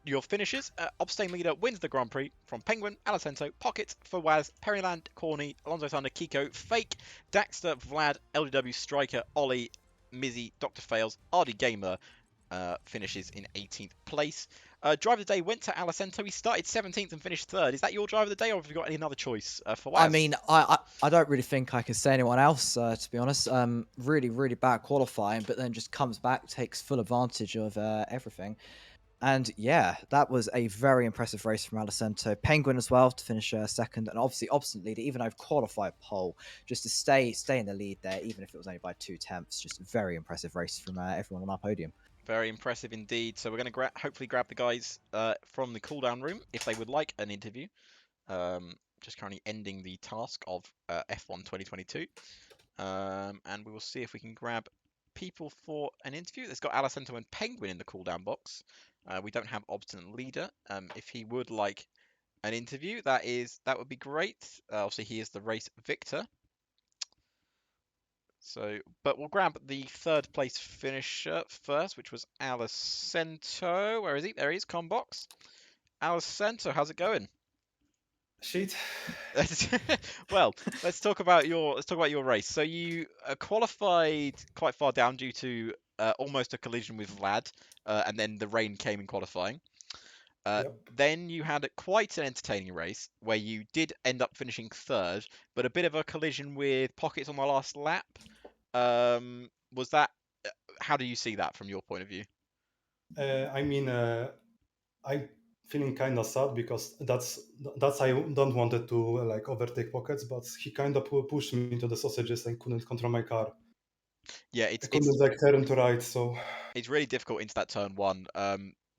your finishes. Obstain Leader wins the Grand Prix from Penguin, Alicento, Pocket, Fawaz, Perryland, Corny, Alonso Thunder, Kiko, Fake, Daxter, Vlad, LDW, Striker, Ollie, Mizzy, Dr. Fails, RD Gamer finishes in 18th place. Driver of the day went to Alicento. He started 17th and finished third. Is that your driver of the day, or have you got any other choice for Waz? I mean, I don't really think I could say anyone else, to be honest. Really, really bad qualifying, but then just comes back, takes full advantage of everything. And yeah, that was a very impressive race from Alicento. Penguin as well to finish second, and obviously Obstinate Leader, even though qualified pole, just to stay in the lead there, even if it was only by 2/10. Just a very impressive race from everyone on our podium. Very impressive indeed. So we're going to hopefully grab the guys from the cooldown room if they would like an interview. Just currently ending the task of F1 2022. And we will see if we can grab people for an interview. There's got Alicento and Penguin in the cooldown box. We don't have Obstinate Leader. If he would like an interview, that would be great. Obviously, he is the race victor. So, but we'll grab the third place finisher first, which was Alicento. Where is he? There he is, Combox. Alicento, how's it going? Shit. Well, let's talk about your race. So you qualified quite far down due to almost a collision with Vlad, and then the rain came in qualifying. Yep. Then you had quite an entertaining race where you did end up finishing third, but a bit of a collision with Pockets on the last lap. Was that? How do you see that from your point of view? I mean, I'm feeling kind of sad because that's I don't wanted to like overtake Pockets, but he kind of pushed me into the sausages and couldn't control my car. Yeah, I couldn't like turn to right, so it's really difficult into that turn one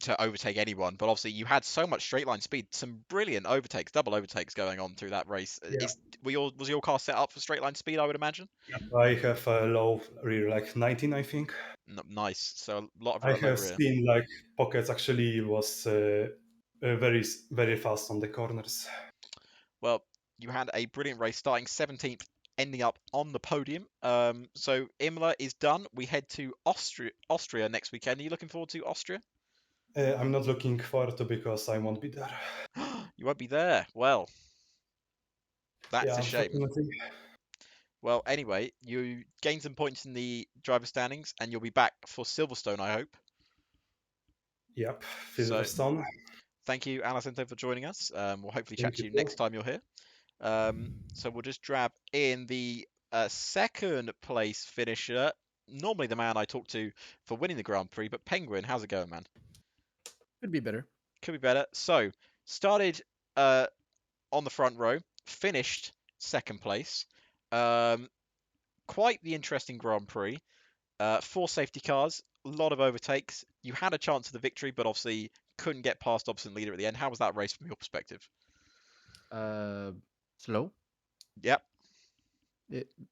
to overtake anyone. But obviously, you had so much straight line speed, some brilliant overtakes, double overtakes going on through that race. yeah. Was your car set up for straight line speed? I would imagine. I have a low rear, like 19, I think. Nice. So a lot of I low have rear. seen like Pockets actually was very very fast on the corners. Well, you had a brilliant race, starting 17th, ending up on the podium. So Imola is done. We head to Austria next weekend. Are you looking forward to Austria? I'm not looking forward to because I won't be there. You won't be there. Well, that's Yeah, a shame. unfortunately. Well, anyway, you gain some points in the driver standings, and you'll be back for Silverstone, I hope. Yep, So, Silverstone. thank you, Alicento, for joining us. We'll hopefully chat Thank to you you too. next time you're here. So we'll just grab in the second place finisher. Normally the man I talk to for winning the Grand Prix, but Penguin, how's it going, man? Could be better. Could be better. So, started on the front row, finished second place. Quite the interesting Grand Prix. 4 safety cars, a lot of overtakes. You had a chance of the victory, but obviously couldn't get past opposite leader at the end. How was that race from your perspective? Slow. Yep.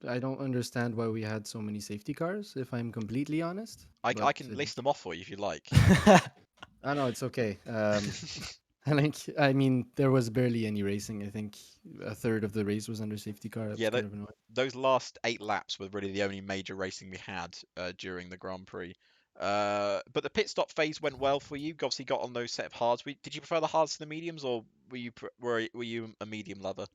I don't understand why we had so many safety cars, if I'm completely honest. I But can list them off for you if you like. I know it's okay. I mean, there was barely any racing. I think a third of the race was under safety car. That Yeah, was kind of annoying. those last 8 laps were really the only major racing we had during the Grand Prix. But the pit stop phase went well for you. Obviously, got on those set of hards. Did you prefer the hards to the mediums, or were you a medium lover?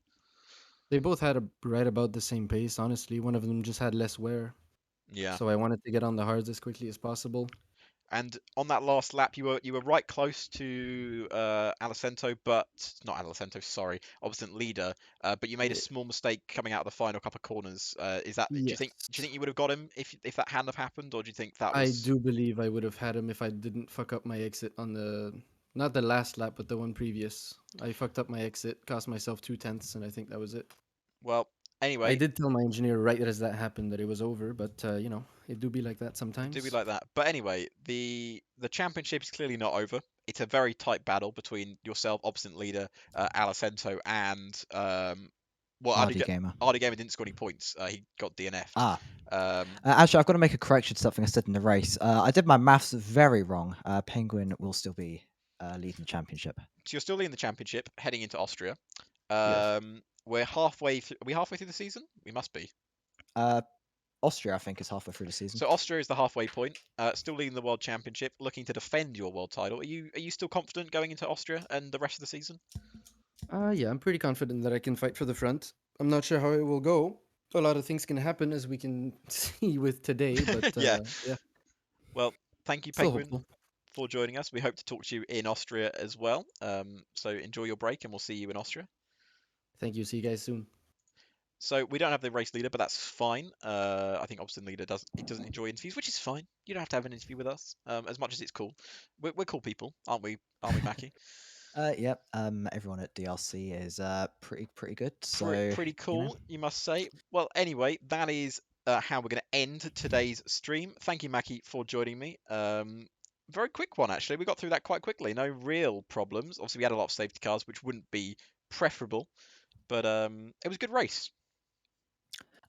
They both had right about the same pace. Honestly, one of them just had less wear, Yeah. so I wanted to get on the hards as quickly as possible. And on that last lap, you were right close to Alicento, but not Alicento, sorry, opposite leader. But you made a Yeah. small mistake coming out of the final couple of corners. Is that do Yes. you think you would have got him if that hadn't have happened, or do you think that I was? do believe I would have had him if I didn't fuck up my exit on not the last lap, but the one previous. I fucked up my exit, cost myself 2/10, and I think that was it. Well, I anyway, did tell my engineer right as that happened that it was over, but it do be like that it do be sometimes. like that. But anyway, the championship is clearly not over. It's a very tight battle between yourself, opposite leader Alicento, and well, RD Gamer. RD Gamer didn't score any points. He got DNF'd. Ah, Um, actually, I've got to make a correction to something I said in the race. I did my maths very wrong. Penguin will still be leading the championship. So you're still leading the championship, heading into Austria. Yes. We're halfway. Are we halfway through the season? We must be. Austria, I think, is halfway through the season. So Austria is the halfway point. Still leading the world championship, looking to defend your world title. Are you still confident going into Austria and the rest of the season? Yeah, I'm pretty confident that I can fight for the front. I'm not sure how it will go. A lot of things can happen, as we can see with today, but Yeah. yeah, Well, thank you, still Penguin, hopeful. for joining us. We hope to talk to you in Austria as well. So enjoy your break, and we'll see you in Austria. Thank you. See you guys soon. So we don't have the race leader, but that's fine. I think opposite leader doesn't enjoy interviews, which is fine. You don't have to have an interview with us, as much as it's cool. We're cool people, aren't we? Aren't we, Mackie? Yep. Everyone at DRC is pretty good. So Pretty you know. cool, you must say. Well, anyway, that is how we're going to end today's stream. Thank you, Mackie, for joining me. Very quick one, actually. We got through that quite quickly. No real problems. Obviously, we had a lot of safety cars, which wouldn't be preferable, but it was a good race.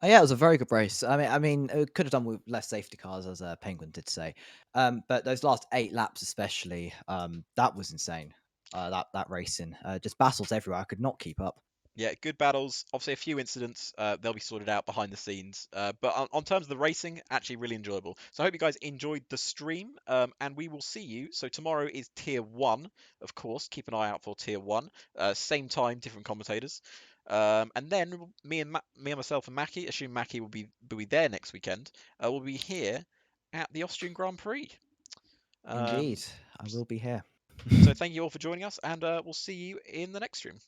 Yeah, it was a very good race. I mean, it could have done with less safety cars, as Penguin did say. But those last 8 laps, especially, that was insane. That racing, just battles everywhere. I could not keep up. Yeah, good battles. Obviously, a few incidents. They'll be sorted out behind the scenes. But on terms of the racing, actually really enjoyable. So I hope you guys enjoyed the stream. And we will see you. So tomorrow is Tier 1, of course. Keep an eye out for Tier 1. Same time, different commentators. And then me and myself and Mackie, assume Mackie will be there next weekend, will be here at the Austrian Grand Prix. Indeed, I will be here. So thank you all for joining us, and we'll see you in the next stream.